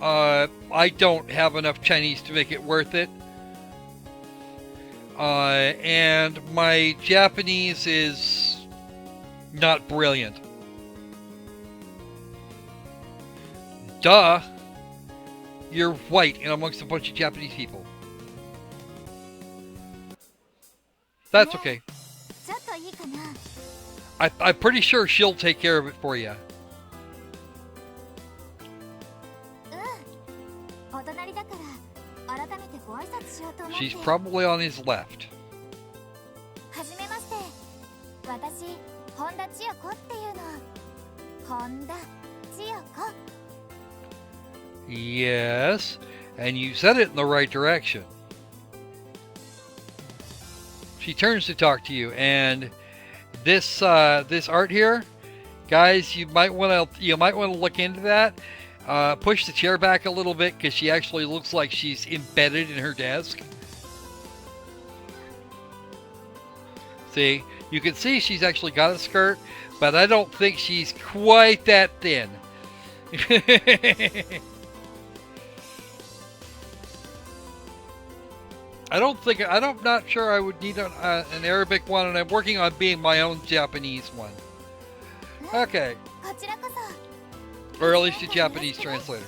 I don't have enough Chinese to make it worth it, and my Japanese is not brilliant. Duh! You're white and amongst a bunch of Japanese people. That's okay. I'm pretty sure she'll take care of it for you. She's probably on his left. Yes, and you said it in the right direction. She turns to talk to you, and this art here, guys, you might want to look into that. Push the chair back a little bit because she actually looks like she's embedded in her desk. See, you can see she's actually got a skirt, but I don't think she's quite that thin. I'm not sure I would need an Arabic one, and I'm working on being my own Japanese one. Okay. Or at least a Japanese translator.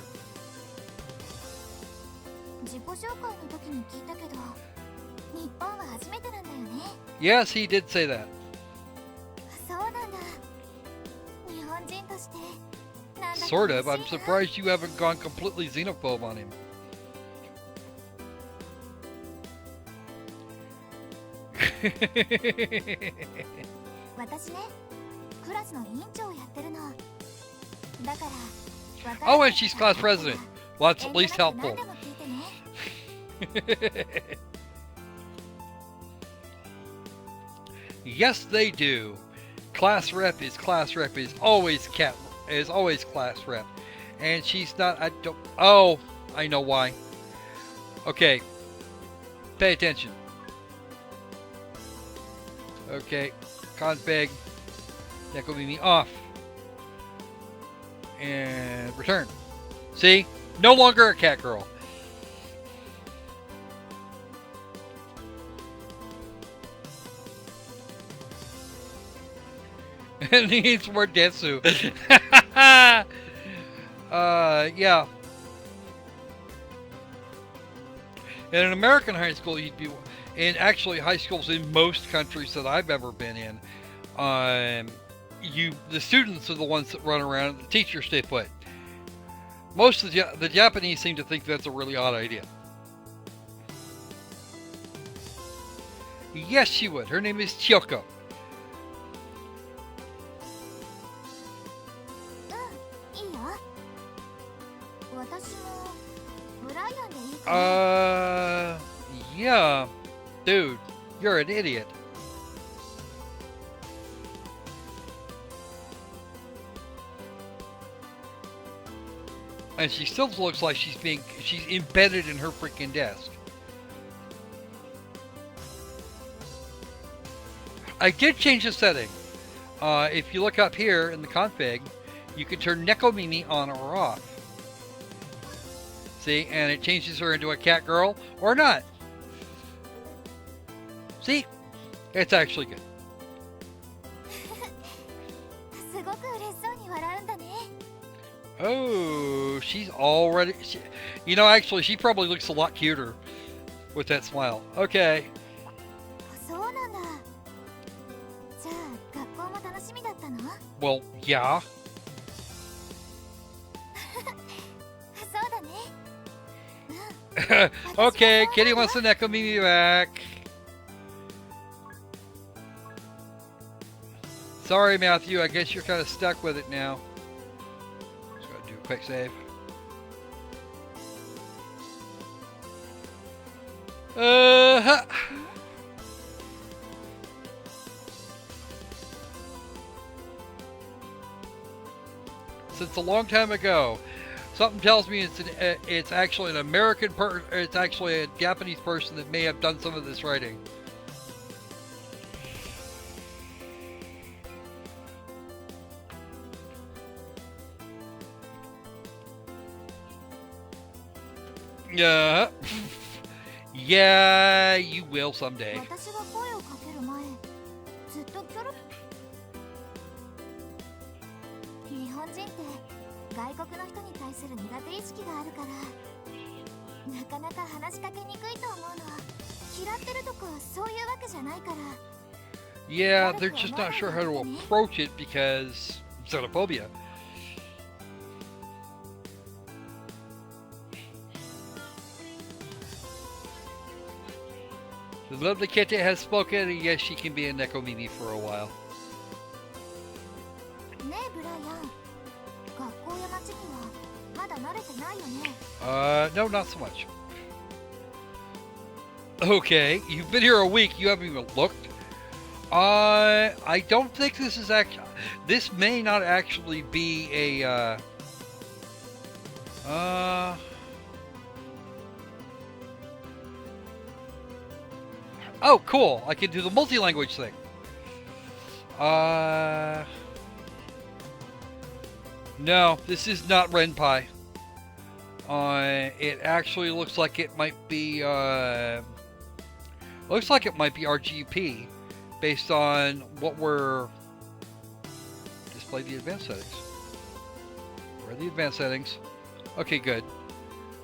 Yes, he did say that. Sort of. I'm surprised you haven't gone completely xenophobe on him. Oh, and she's class president. Well, that's at least helpful. Yes, they do. Class rep is always class rep, and she's not. I don't. Oh, I know why. Okay, pay attention. Okay, config. Nekomimi off. And return. See? No longer a cat girl. And he needs more Detsu. Yeah. In an American high school, you'd be... And actually, high schools in most countries that I've ever been in, the students are the ones that run around, the teachers stay put. Most of the Japanese seem to think that's a really odd idea. Yes, she would. Her name is Chiyoko. Yeah. Dude, you're an idiot. And she still looks like she's embedded in her freaking desk. I did change the setting. If you look up here in the config, you can turn Nekomimi on or off. See, and it changes her into a cat girl or not. See, it's actually good. Oh, she's already... you know, actually, she probably looks a lot cuter with that smile. Okay. Well, yeah. Okay, Kitty wants the Nekomimi back. Sorry, Matthew. I guess you're kind of stuck with it now. Just gotta do a quick save. Huh. Since a long time ago, something tells me it's actually an American it's actually a Japanese person that may have done some of this writing. Yeah. Yeah, you will someday. Yeah, they're just not sure how to approach it because xenophobia. The lovely Kitty has spoken, and yes, she can be a Nekomimi for a while. No, not so much. Okay, you've been here a week, you haven't even looked. I don't think this is actually... This may not actually be a, Oh, cool. I can do the multi-language thing. No, this is not Renpai. It actually looks like it might be, looks like it might be RGP based on what we're... Display the advanced settings. Where are the advanced settings? Okay, good.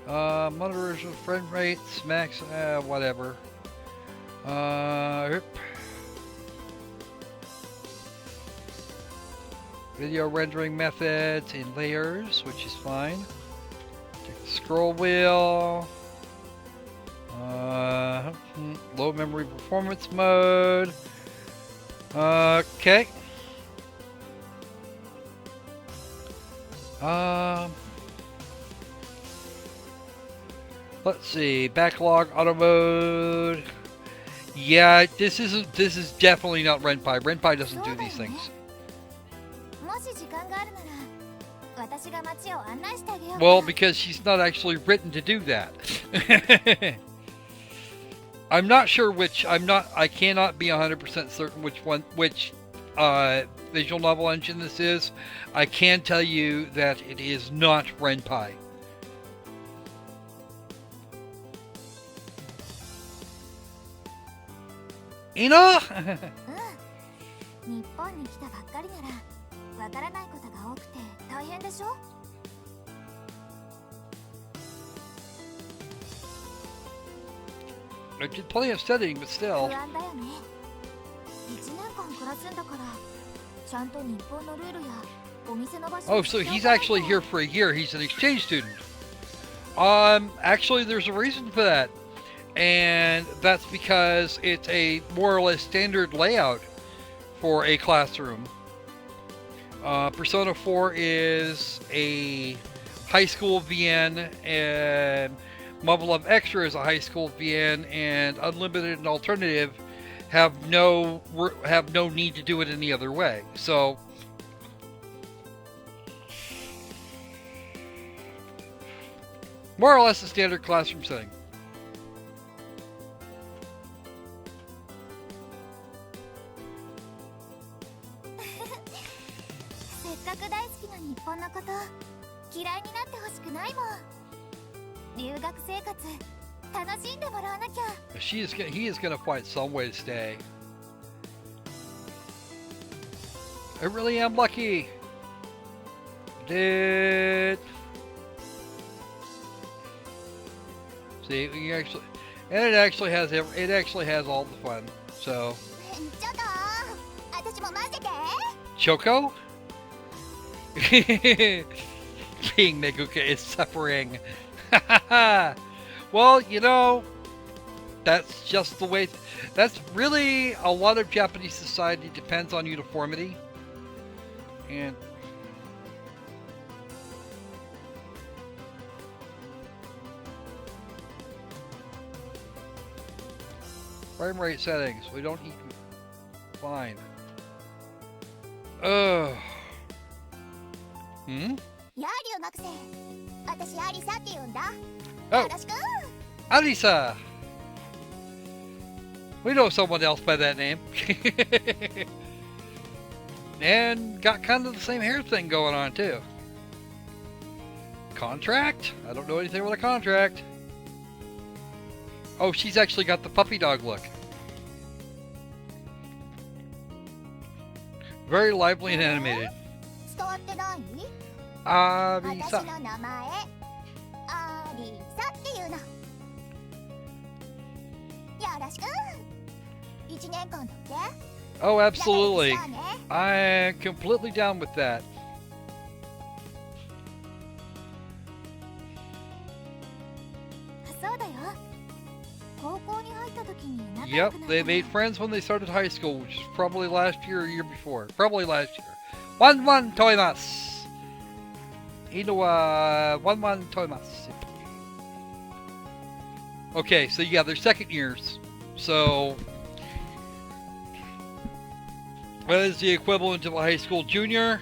Monitors with frame rates, max, whatever. Video rendering methods in layers, which is fine. Take the scroll wheel. Low memory performance mode. Okay. Let's see. Backlog, auto mode. Yeah, this is definitely not Renpai. Renpai doesn't do these things. Well, because she's not actually written to do that. I'm not sure which. I cannot be 100% certain which visual novel engine this is. I can tell you that it is not Renpai. Ina? I did plenty of studying, but still. Oh, so he's actually here for a year. He's an exchange student. Actually, there's a reason for that. And that's because it's a more or less standard layout for a classroom. Persona 4 is a high school VN, and Marvel of Extra is a high school VN, and Unlimited and Alternative have no need to do it any other way. So more or less a standard classroom setting. He is gonna find some way to stay. I really am lucky. Did see you actually, and it actually has all the fun. So Choco. Being Meguka is suffering. Well, you know, that's just the way. That's really a lot of Japanese society depends on uniformity. And frame rate settings. We don't need. Fine. Ugh. Hmm? Oh, Arisa! We know someone else by that name. And got kind of the same hair thing going on, too. Contract? I don't know anything about a contract. Oh, she's actually got the puppy dog look. Very lively and animated. Arisa. Oh, absolutely. I am completely down with that. Yep, they made friends when they started high school, which is probably last year or year before. Probably last year. One toimasu. One toimasu. Okay, so yeah, they're second years. So that is the equivalent of a high school junior.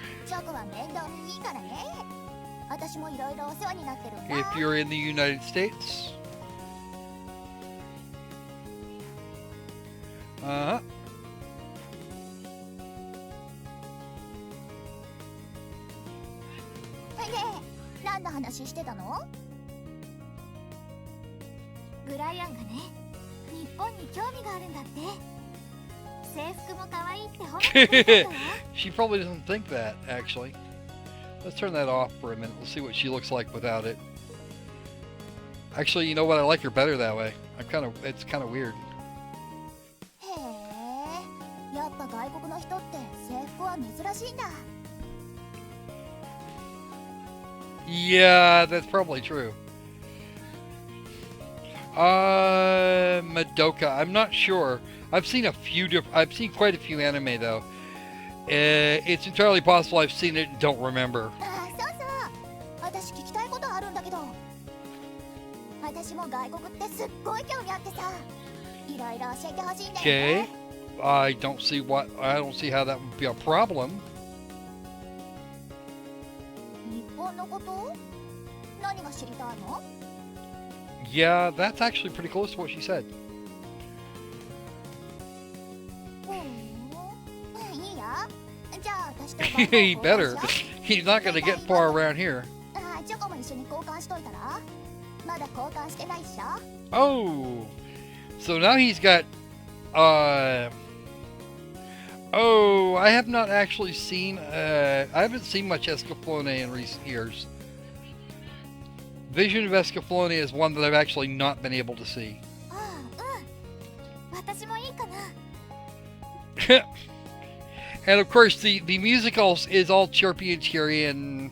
If you're in the United States. Uh-huh. She probably doesn't think that, actually. Let's turn that off for a minute. Let's see what she looks like without it. Actually, you know what? I like her better that way. It's kind of weird. Yeah, that's probably true. Madoka. I'm not sure. I've seen quite a few anime though. It's entirely possible I've seen it and don't remember. 私聞きたいことあるんだけど。私も外国ってすっごい興味あってさ、いろいろ教えてほしいんだよね。Okay. I don't see how that would be a problem. 日本のこと？何が知りたいの？ Yeah, that's actually pretty close to what she said. いいや。じゃあ私と He better. He's not gonna get far around here. チョコも一緒に交換しといたら？まだ交換してないっしょ？ Oh, so now he's got. Oh, I have not actually seen. I haven't seen much Escaflowne in recent years. Vision of Escaflowne is one that I've actually not been able to see. 私もいいかな。 And of course, the musicals is all chirpy and cheery, and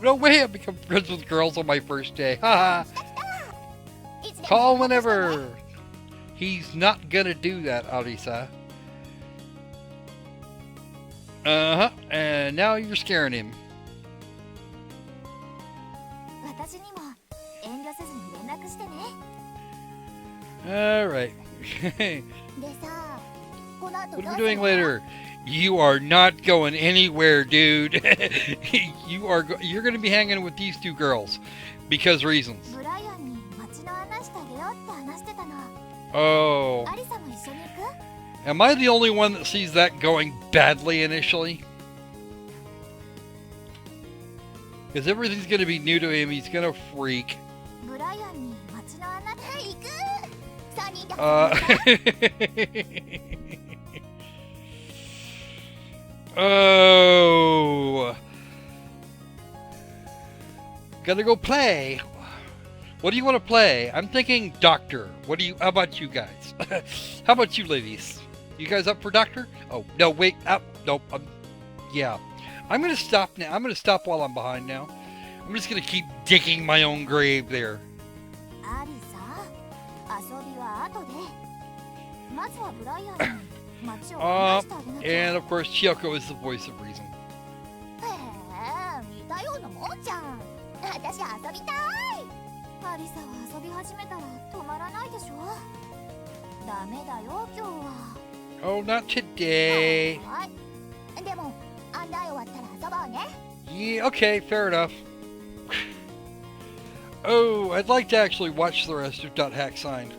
no way I've become friends with girls on my first day. Haha. Call whenever. He's not gonna do that, Arisa. Uh-huh. And now you're scaring him. 私にも遠慮せずに連絡してね。 Alright. でさ、この後 What are we doing later? You are not going anywhere, dude. You're going to be hanging with these two girls because reasons. ブライアンに街の案内してあげようって話してたの。 Oh. アリサも一緒に行く？ Am I the only one that sees that going badly initially? Because everything's going to be new to him. He's going to freak. ブライアンに街の案内行く。3人で。Oh, gotta go play. What do you want to play? I'm thinking Doctor. How about you guys? How about you ladies? You guys up for Doctor? Oh, no, wait, nope. Yeah, I'm gonna stop now. I'm gonna stop while I'm behind now. I'm just gonna keep digging my own grave there. アリサ、遊びは後で。まずはブライアンに。And of course, Chioko is the voice of reason. 似たようなもんじゃん。私遊びたい。アリサは遊び始めたら止まらないでしょ。ダメだよ今日は。Oh, not today. でも案内終わったら遊ぼうね。Yeah, okay, fair enough. Oh, I'd like to actually watch the rest of Hack Sign.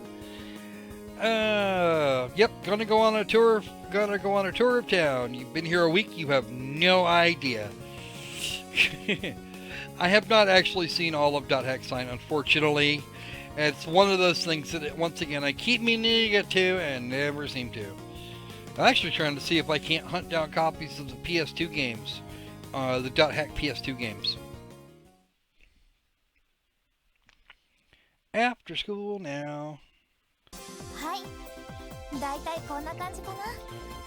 Yep, gonna go on a tour of town. You've been here a week, you have no idea. I have not actually seen all of Hack Sign, unfortunately. It's one of those things that, once again, I keep meaning to get to and never seem to. I'm actually trying to see if I can't hunt down copies of the PS2 games. The Hack PS2 games. After school now.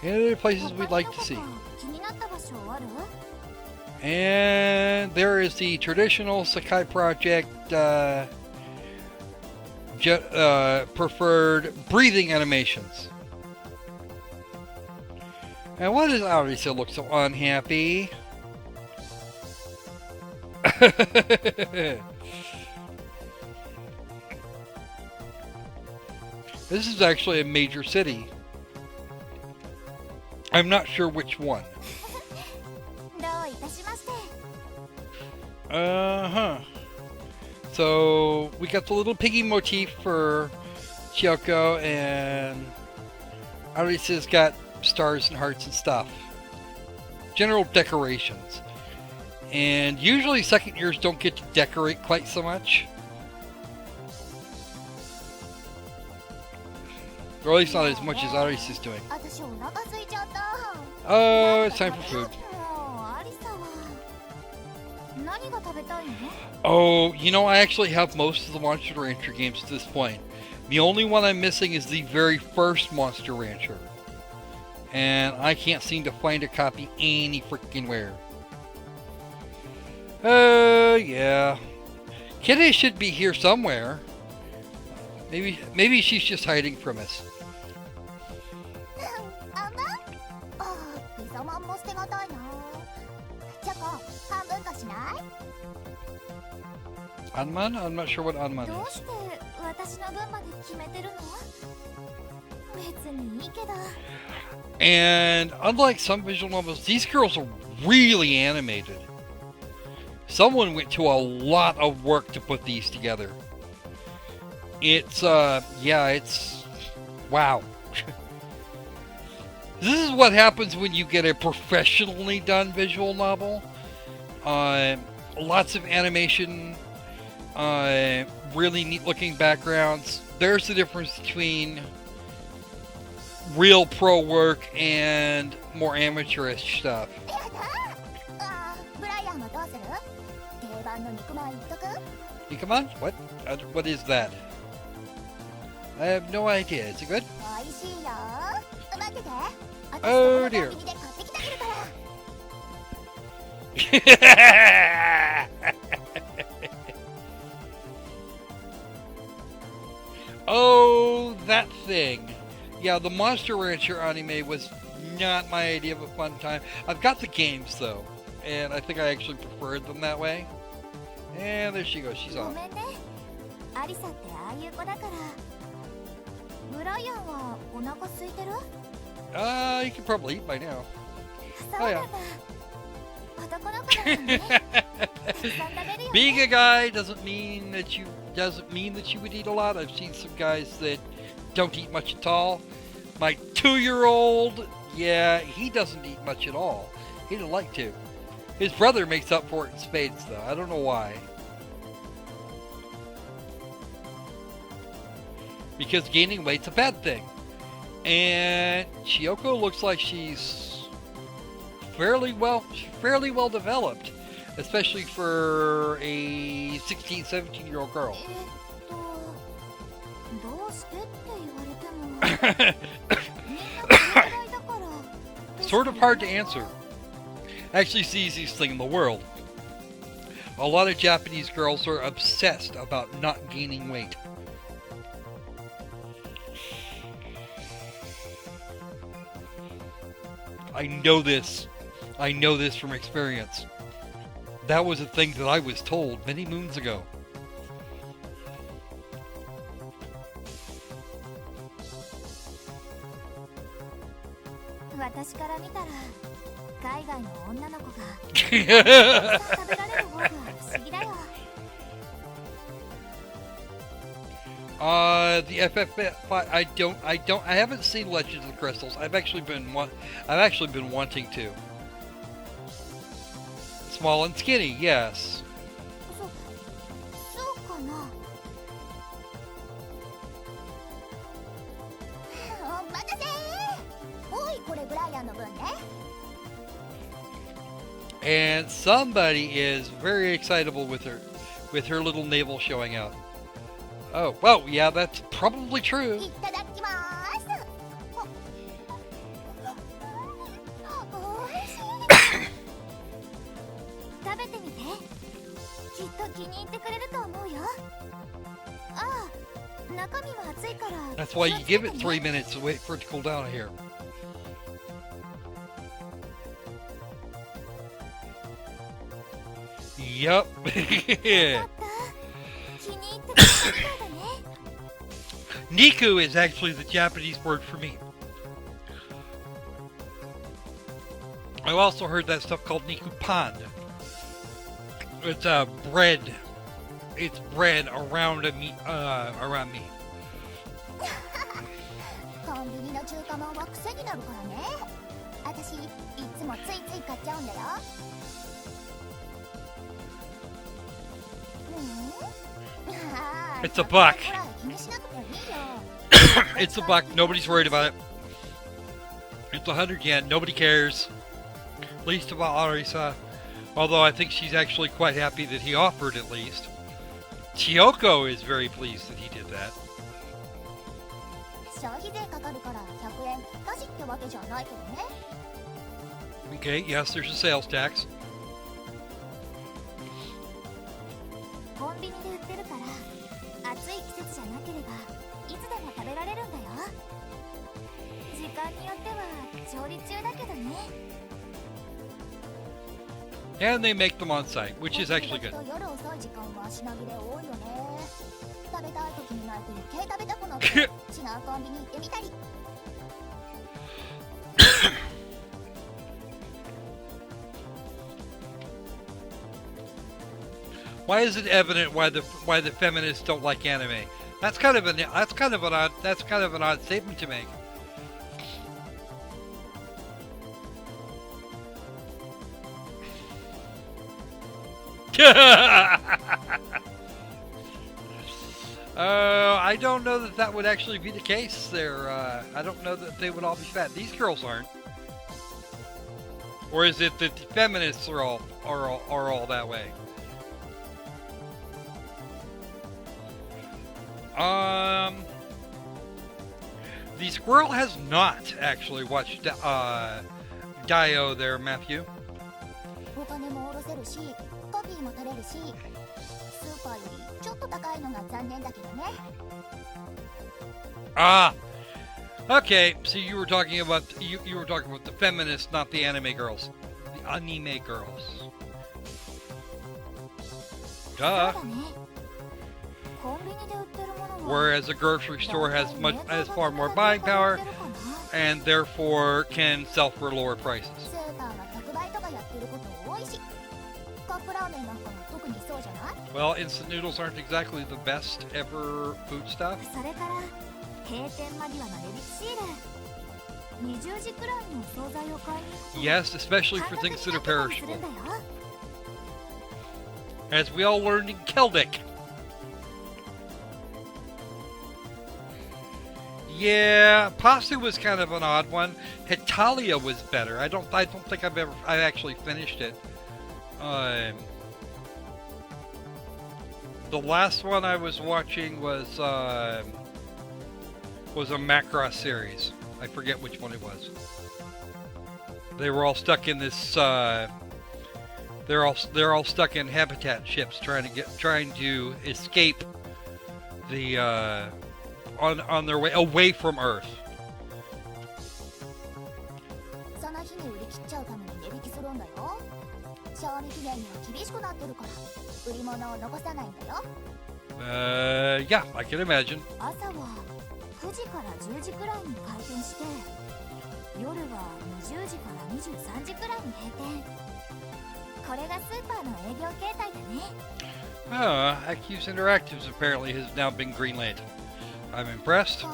Any other places we'd like to see? And there is the traditional Sakai Project preferred breathing animations. And why does Arisa look so unhappy? This is actually a major city. I'm not sure which one. Uh-huh. So, we got the little piggy motif for Chioko, and Arisa's got stars and hearts and stuff. General decorations. And usually second years don't get to decorate quite so much. Or at least not as much as Aris is doing. Oh, it's time for food. Oh, you know, I actually have most of the Monster Rancher games at this point. The only one I'm missing is the very first Monster Rancher. And I can't seem to find a copy any freaking where. Yeah. Kitty should be here somewhere. Maybe she's just hiding from us. も半分こしない？ Anman? I'm not sure what Anman どう is. して私の分まで決めてるの？別にいいけど。 And unlike some visual novels, these girls are really animated. Someone went to a lot of work to put these together. It's, yeah, it's... Wow. This is what happens when you get a professionally done visual novel. Lots of animation, really neat looking backgrounds. There's the difference between real pro work and more amateurish stuff. ブライアンはどうする？定番の肉まん言っとく？ Nikuman? What is that? I have no idea. Is it good? 美味しいよ。待ってて。 Oh dear. 私コンビニで買ってきてあげるから。Oh, that thing. Yeah, the Monster Rancher anime was not my idea of a fun time. I've got the games though, and I think I actually preferred them that way. And there she goes, she's ご on. めんね。アリサってああいう子だから。ブライアンはお腹空いてる？ You can probably eat by now. そう Oh なん yeah. だ。男の子だもんね。たくさん食べるよね。 Being a guy doesn't mean that you would eat a lot. I've seen some guys that don't eat much at all. My 2-year-old, yeah, he doesn't eat much at all. He doesn't like to. His brother makes up for it in spades, though. I don't know why. Because gaining weight's a bad thing. And Chiyoko looks like she's fairly well developed, especially for a 16, 17-year-old girl. どうしてって言われても。みんなこれくらいだから。 Sort of hard to answer. Actually, it's the easiest thing in the world. A lot of Japanese girls are obsessed about not gaining weight. I know this. I know this from experience. That was a thing that I was told many moons ago. 私から見たら海外の女の子がたくさん食べられる方が不思議だよ。 The FF5. I haven't seen Legends of the Crystals. I've actually been wanting to. Small and skinny, yes. そうかな。お待たせ。おい、これブライアンの分ね。 And somebody is very excitable with her little navel showing out. Oh, well, yeah, that's probably true. いただきます。おいしい。食べてみて。きっと気に入ってくれると思うよ。ああ、中身は熱いから。 That's why you give it 3 minutes to wait for it to cool down here. Yup. Niku is actually the Japanese word for me. I've also heard that stuff called Niku Pan. It's bread. It's bread around meat. コンビニの中華まんは癖になるからね。私いつもついつい買っちゃうんだよ。 It's a buck. It's a buck. Nobody's worried about it. It's 100 yen. Nobody cares. Least of all Arisa. Although I think she's actually quite happy that he offered at least. Chiyoko is very pleased that he did that. 消費税かかるから100円ぴったしってわけじゃないけどね。 Okay, yes, there's a sales tax. コンビニで売ってるから暑い季節じゃなければいつでも食べられるんだよ。時間によっては調理中だけどね。And they make them on site, which is actually good. 夜遅い時間は品切れ多いよね。食べたい時にないと余計食べたくなって違うコンビニ行ってみたり。Why is it evident why the feminists don't like anime? That's kind of an odd statement to make. I don't know that would actually be the case there. I don't know that they would all be fat. These girls aren't. Or is it that the feminists are all that way? The squirrel has not actually watched Dio there, Matthew. お金も下ろせるし、コピーも取れるし、スーパーよりちょっと高いのが残念だけどね。Ah, okay. So you were talking about you were talking about the feminists, not the anime girls, the anime girls. Duh. Whereas a grocery store has far more buying power, and therefore can sell for lower prices. Well, instant noodles aren't exactly the best ever food stuff. Yes, especially for things that are perishable. As we all learned in Celtic. Yeah, pasta was kind of an odd one. Hitalia was better. I don't think I actually finished it. The last one I was watching was a Macross series. I forget which one it was. They were all stuck in this. They're all stuck in habitat ships trying to escape the on their way away from Earth. Yeah, I can imagine. Accuse Interactives apparently has now been greenlit. I'm impressed.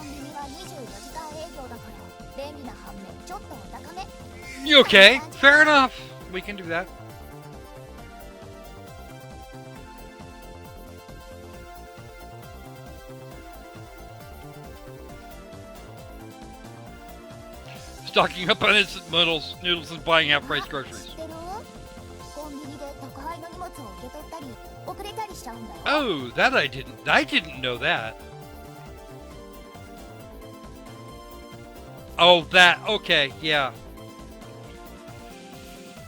Okay, fair enough. We can do that. Stocking up on instant noodles and buying half-price groceries. Oh, that I didn't know that. Oh, that, okay, yeah.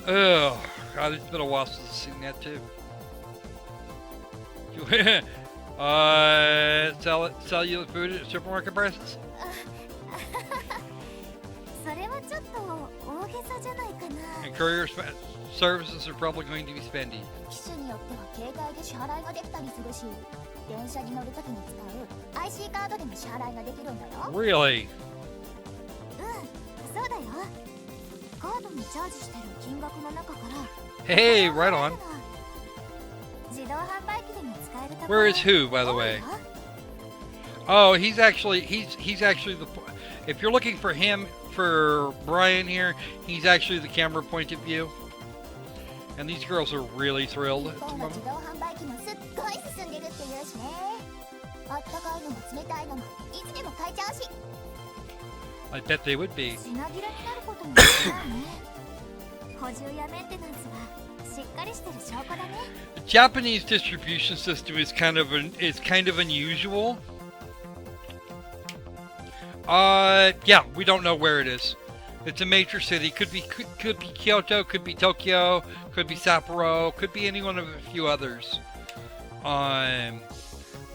Oh, God, it's been a while since I've seen that too. Sell you the food at supermarket prices? And courier services are probably going to be spendy. Really? Hey, right on. Where is who, by the way? Oh, he's actually the. If you're looking for him, for Brian here, he's actually the camera point of view. And these girls are really thrilled at the moment. I bet they would be. The Japanese distribution system is kind of unusual. Yeah, we don't know where it is. It's a major city. Could be Kyoto, could be Tokyo, could be Sapporo, could be any one of a few others.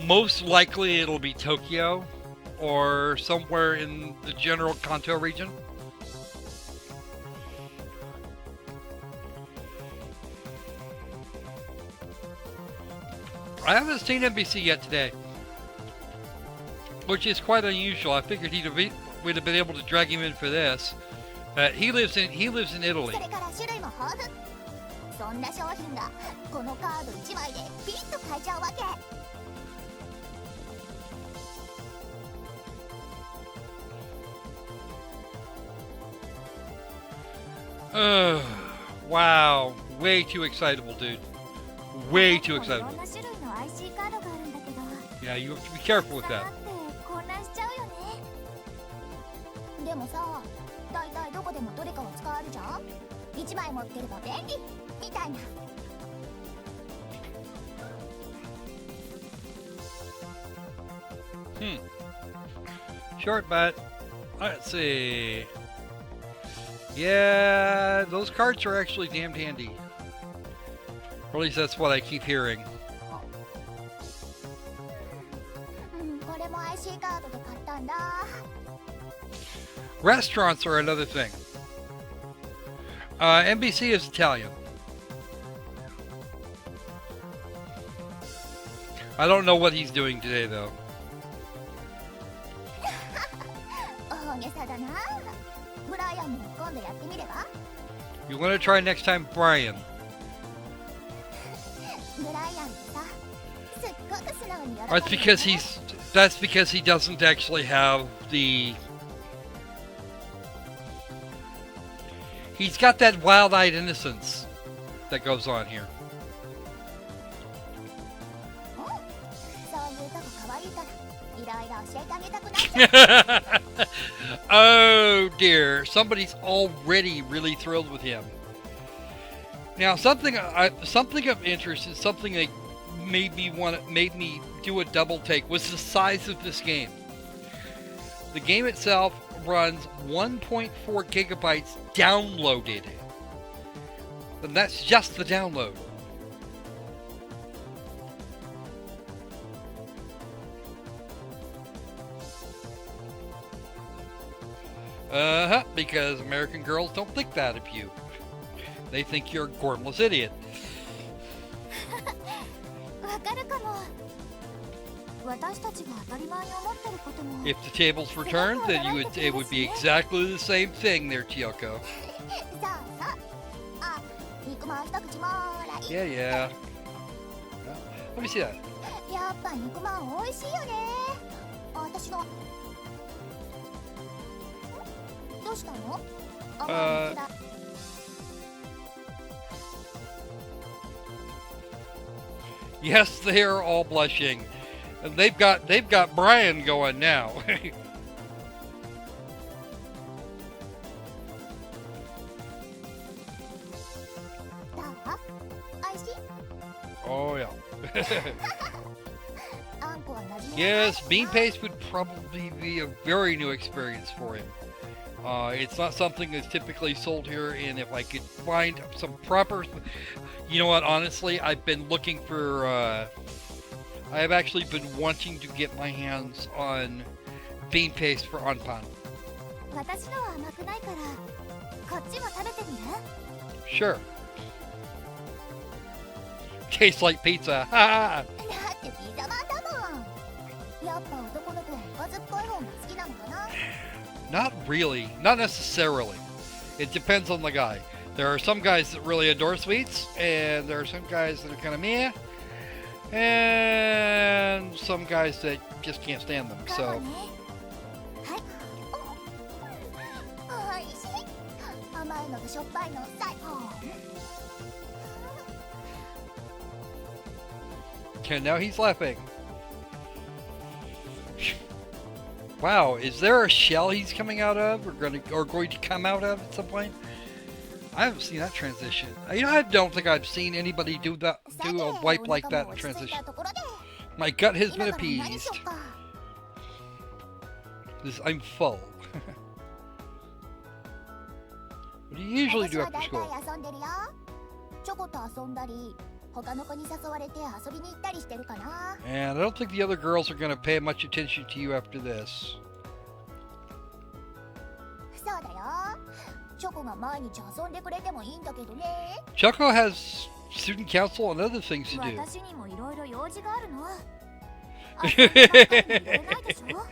Most likely it'll be Tokyo or somewhere in the general Kanto region. I haven't seen NBC yet today, which is quite unusual. I figured we'd have been able to drag him in for this. He lives in Italy. それから種類も豊富。そんな商品がこのカード1枚でピッと買えちゃうわけ。Wow, way too excitable, dude. Way too excitable. いろんな種類の IC カードがあるんだけど。 Yeah, you have to be careful with that. 混乱しちゃうよね。でもさ、大体どこでもどれかは使えるじゃん。1枚持ってれば便利みたいな。Short bet. Let's see. Yeah, those cards are actually damned handy. Or at least that's what I keep hearing. これも IC カードで買ったんだ。 Restaurants are another thing. NBC is Italian. I don't know what he's doing today, though. 大げさだな。ブライアンも今度やってみれば。 You want to try next time, Brian? ブライアンってさ、すっごく素直に喜んでる。 That's because he doesn't actually have the... He's got that wild-eyed innocence that goes on here. そういうとこ可愛いから、いろいろ教えてあげたくなっちゃう。 Oh dear, somebody's already really thrilled with him. Now, something of interest and something that made me do a double take was the size of this game. The game itself runs 1.4 gigabytes downloaded, and that's just the download. Because American girls don't think that of you. They think you're a gormless idiot. わかるかも。私たちが当たり前に思ってることも。 If the tables were turned, then it would be exactly the same thing there, Chiyoko. そうそう。あ、肉まん一口もらい。 Yeah, yeah. Let me see that. やっぱ肉まん美味しいよね。私の。どうしたの？甘いの嫌い。 Yes, they are all blushing. And they've got Brian going now. Oh yeah. Yes, bean paste would probably be a very new experience for him. It's not something that's typically sold here, and if I could find some proper... You know what, honestly, I've been looking for... I have actually been wanting to get my hands on bean paste for Anpan. Sure. Tastes like pizza. Ha! Not really. Not necessarily. It depends on the guy. There are some guys that really adore sweets, and there are some guys that are kind of meh, and some guys that just can't stand them, so... Okay, now he's laughing. Wow, is there a shell he's coming out of, or going to come out of at some point? I haven't seen that transition. You know, I don't think I've seen anybody do a wipe like that in transition. My gut has been appeased. I'm full. What do you usually do after school? And I don't think the other girls are going to pay much attention to you after this. Choco student council and other things to do. 私にもいろいろ用事があるの。遊んでばっかりもいられないでしょ。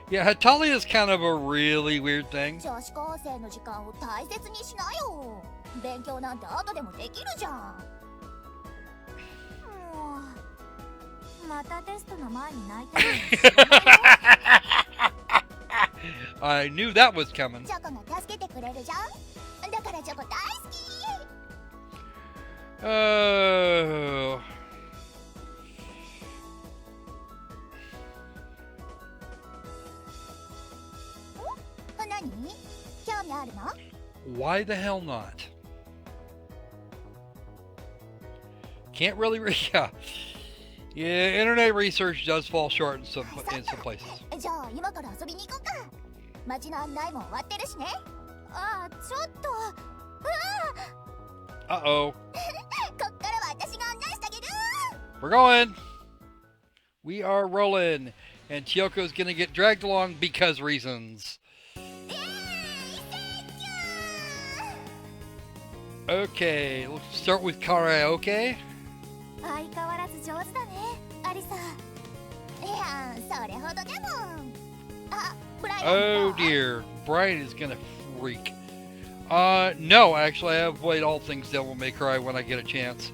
Yeah, Hatalia is kind of a really weird thing. 女子高生の時間を大切にしなよ。勉強なんて後でもできるじゃん。もうまたテストの前に泣いてるの。 I knew that was coming. チョコが助けてくれるじゃん。だからチョコ大好き。 Oh. 何？興味あるの？ Why the hell not? Can't really yeah. Yeah, internet research does fall short in some places. じゃあ今から遊びに行こうか。街の案内も終わってるしね。ああ、ちょっと。Uh-oh. こっからは私が案内してあげる。 We're going. We are rolling. And Chyoko's gonna get dragged along because reasons. Okay, let's start with karaoke. 相変わらず上手だね、アリサ。いや、それほどでも。あ、ブライアン。 Oh dear, Brian is gonna freak. No, actually, I avoid all things Devil May Cry when I get a chance.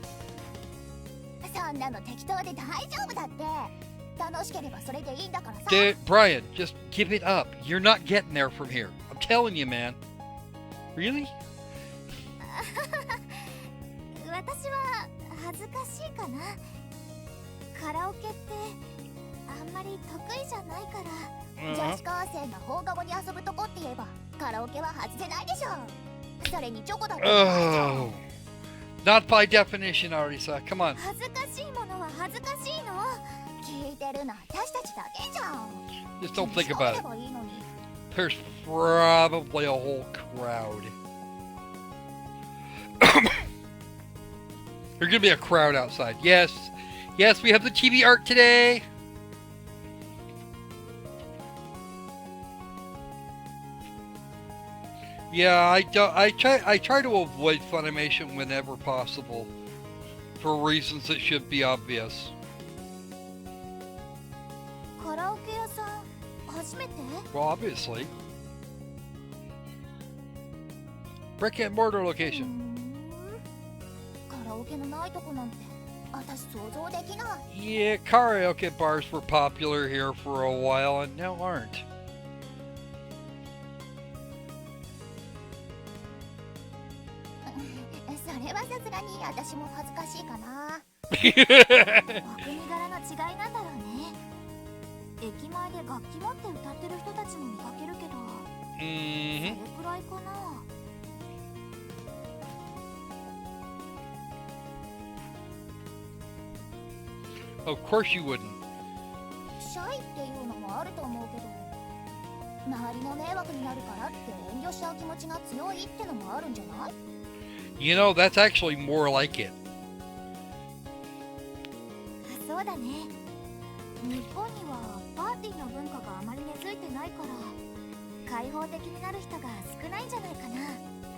そんなの適当で大丈夫だって。楽しければそれでいいんだからさ。 Dude, Brian, just give it up. You're not getting there from here. I'm telling you, man. Really? 私は恥ずかしいかな。カラオケってあんまり得意じゃないから。女子高生が放課後に遊ぶとこって言えばカラオケは外せないでしょ。それにチョコだって。 Oh, not by definition, Arisa. Come on. 恥ずかしいものは恥ずかしいの。聞いてるのは私たちだけじゃん。 Just don't think about it. There's probably a whole crowd. There's gonna be a crowd outside. Yes, yes, we have the TV art today. Yeah, I try to avoid Funimation whenever possible, for reasons that should be obvious. カラオケ屋さん初めて？ Well, obviously. Brick and mortar location. カラオケのないとこなんて私想像できない。 Yeah, karaoke bars were popular here for a while and now aren't. それはさすがに私も恥ずかしいかな。お国柄の違いなんだろうね。駅前で楽器持って歌ってる人たちも見かけるけど、それくらいかな。 Of course you wouldn't. シャイっていうのもあると思うけど、周りの迷惑になるからって遠慮しちゃう気持ちが強いってのもあるんじゃない？ You know, that's actually more like it. そうだね。日本にはパーティーの文化があまり根付いてないから、開放的になる人が少ないんじゃないかな。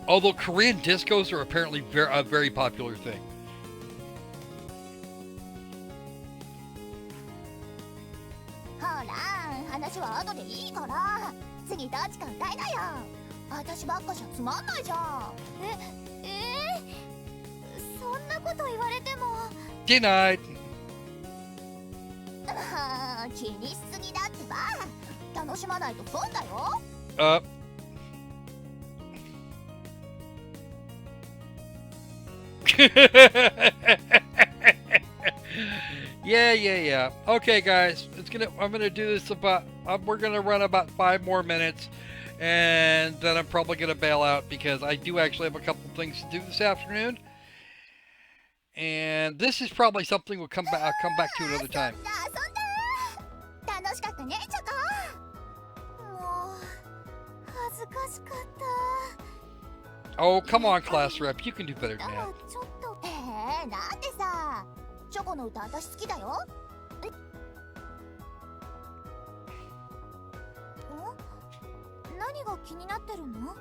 Although Korean discos are apparently a very popular thing. ほら、話は後でいいから。次どっちか歌いなよ。私ばっかじゃつまんないじゃん。そんなこと言われても。 Denied. 気にしすぎだってば。楽しまないと損だよ。Yeah. Okay, guys, I'm gonna do this we're gonna run about 5 more minutes, and then I'm probably gonna bail out because I do actually have a couple things to do this afternoon, and this is probably something I'll come back to another time. 楽しかったね、チョコ。もう恥ずかしかった。 Oh, come on, class rep, you can do better than that. ちょっとなんでさ。チョコの歌私好きだよ。何が気になってるの？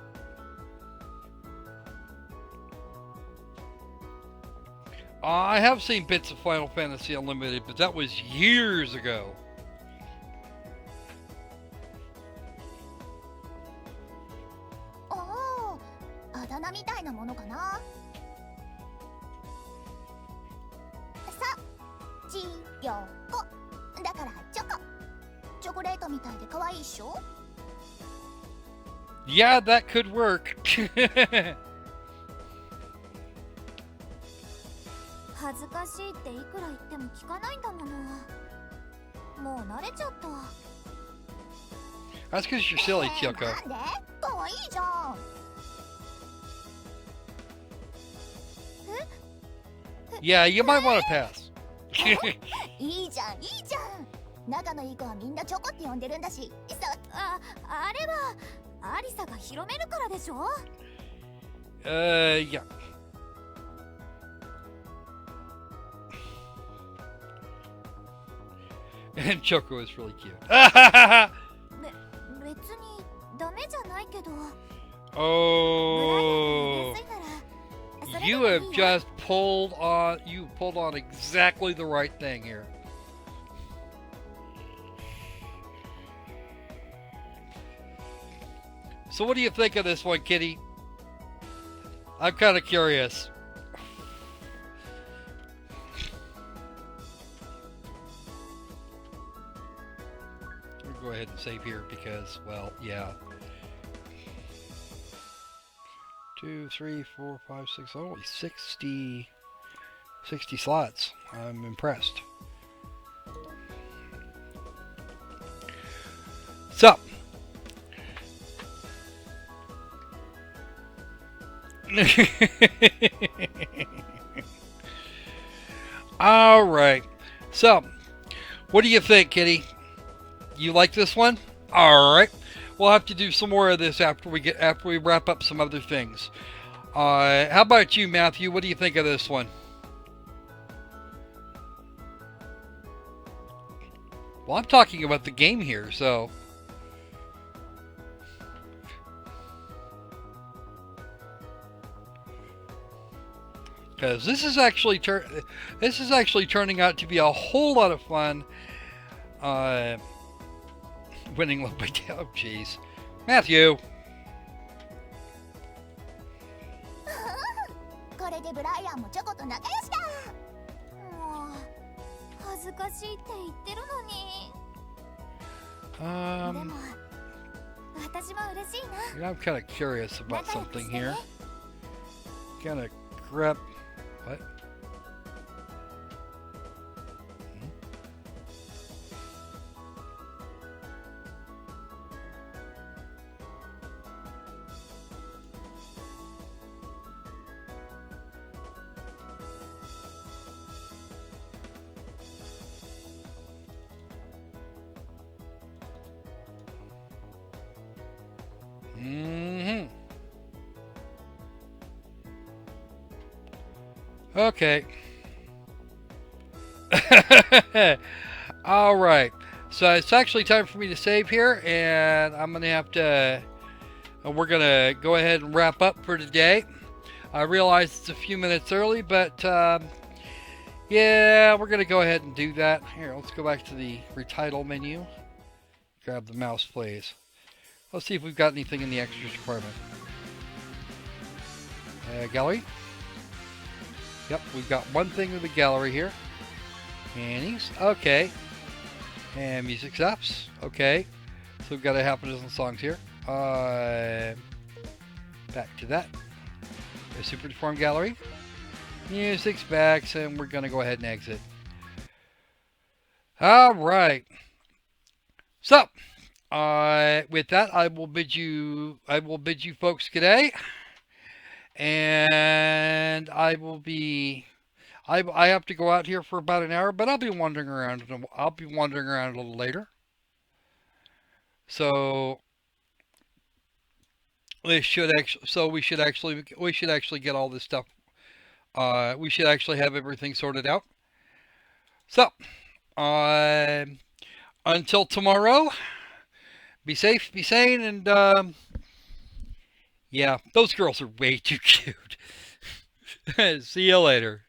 I have seen bits of Final Fantasy Unlimited, but that was years ago. Oh, あだ名みたいなものかな。さ、ちよこ。だからチョコ。チョコレートみたいで可愛いっしょ。Yeah, that could work. 恥ずかしいっていくら言っても聞かないんだもの。もう慣れちゃった。That's because you're silly, Kyoko. なんで？可愛いじゃん。Yeah, you might want to pass. いいじゃん、いいじゃん。仲のいい子はみんなチョコって呼んでるんだし。あれはアリサが広めるからでしょ。Yeah. And Choco is really cute. 別にダメじゃないけど。Oh. You have just pulled on exactly the right thing here. So what do you think of this one, Kitty? I'm kind of curious. We'll go ahead and save here because, well, yeah. 2, 3, 4, 5, 6, only 60 slots. I'm impressed. So. All right. So, what do you think, Kitty? You like this one? All right. We'll have to do some more of this after we wrap up some other things. How about you, Matthew? What do you think of this one? Well, I'm talking about the game here, so. Because this is actually turning out to be a whole lot of fun. Winning love by death. Oh, jeez, Matthew. これでブライアンもチョコと仲良しだ。もう恥ずかしいって言ってるのに。でも私も嬉しいな。I'm kind of curious about something here. Kind of grab. What? Okay. All right. So it's actually time for me to save here, and I'm gonna have to. We're gonna go ahead and wrap up for today. I realize it's a few minutes early, but yeah, we're gonna go ahead and do that. Here, let's go back to the retitle menu. Grab the mouse, please. Let's see if we've got anything in the extras department. Gallery. Yep, we've got one thing in the gallery here. Annie's. Okay. And music apps. Okay. So we've got a half a dozen songs here. Back to that. A super deformed gallery. Music's back, and we're gonna go ahead and exit. Alright. So with that, I will bid you folks good day. And I have to go out here for about an hour, but I'll be wandering around. I'll be wandering around a little later. So we should actually get all this stuff. We should actually have everything sorted out. So until tomorrow, be safe, be sane, and yeah, those girls are way too cute. See you later.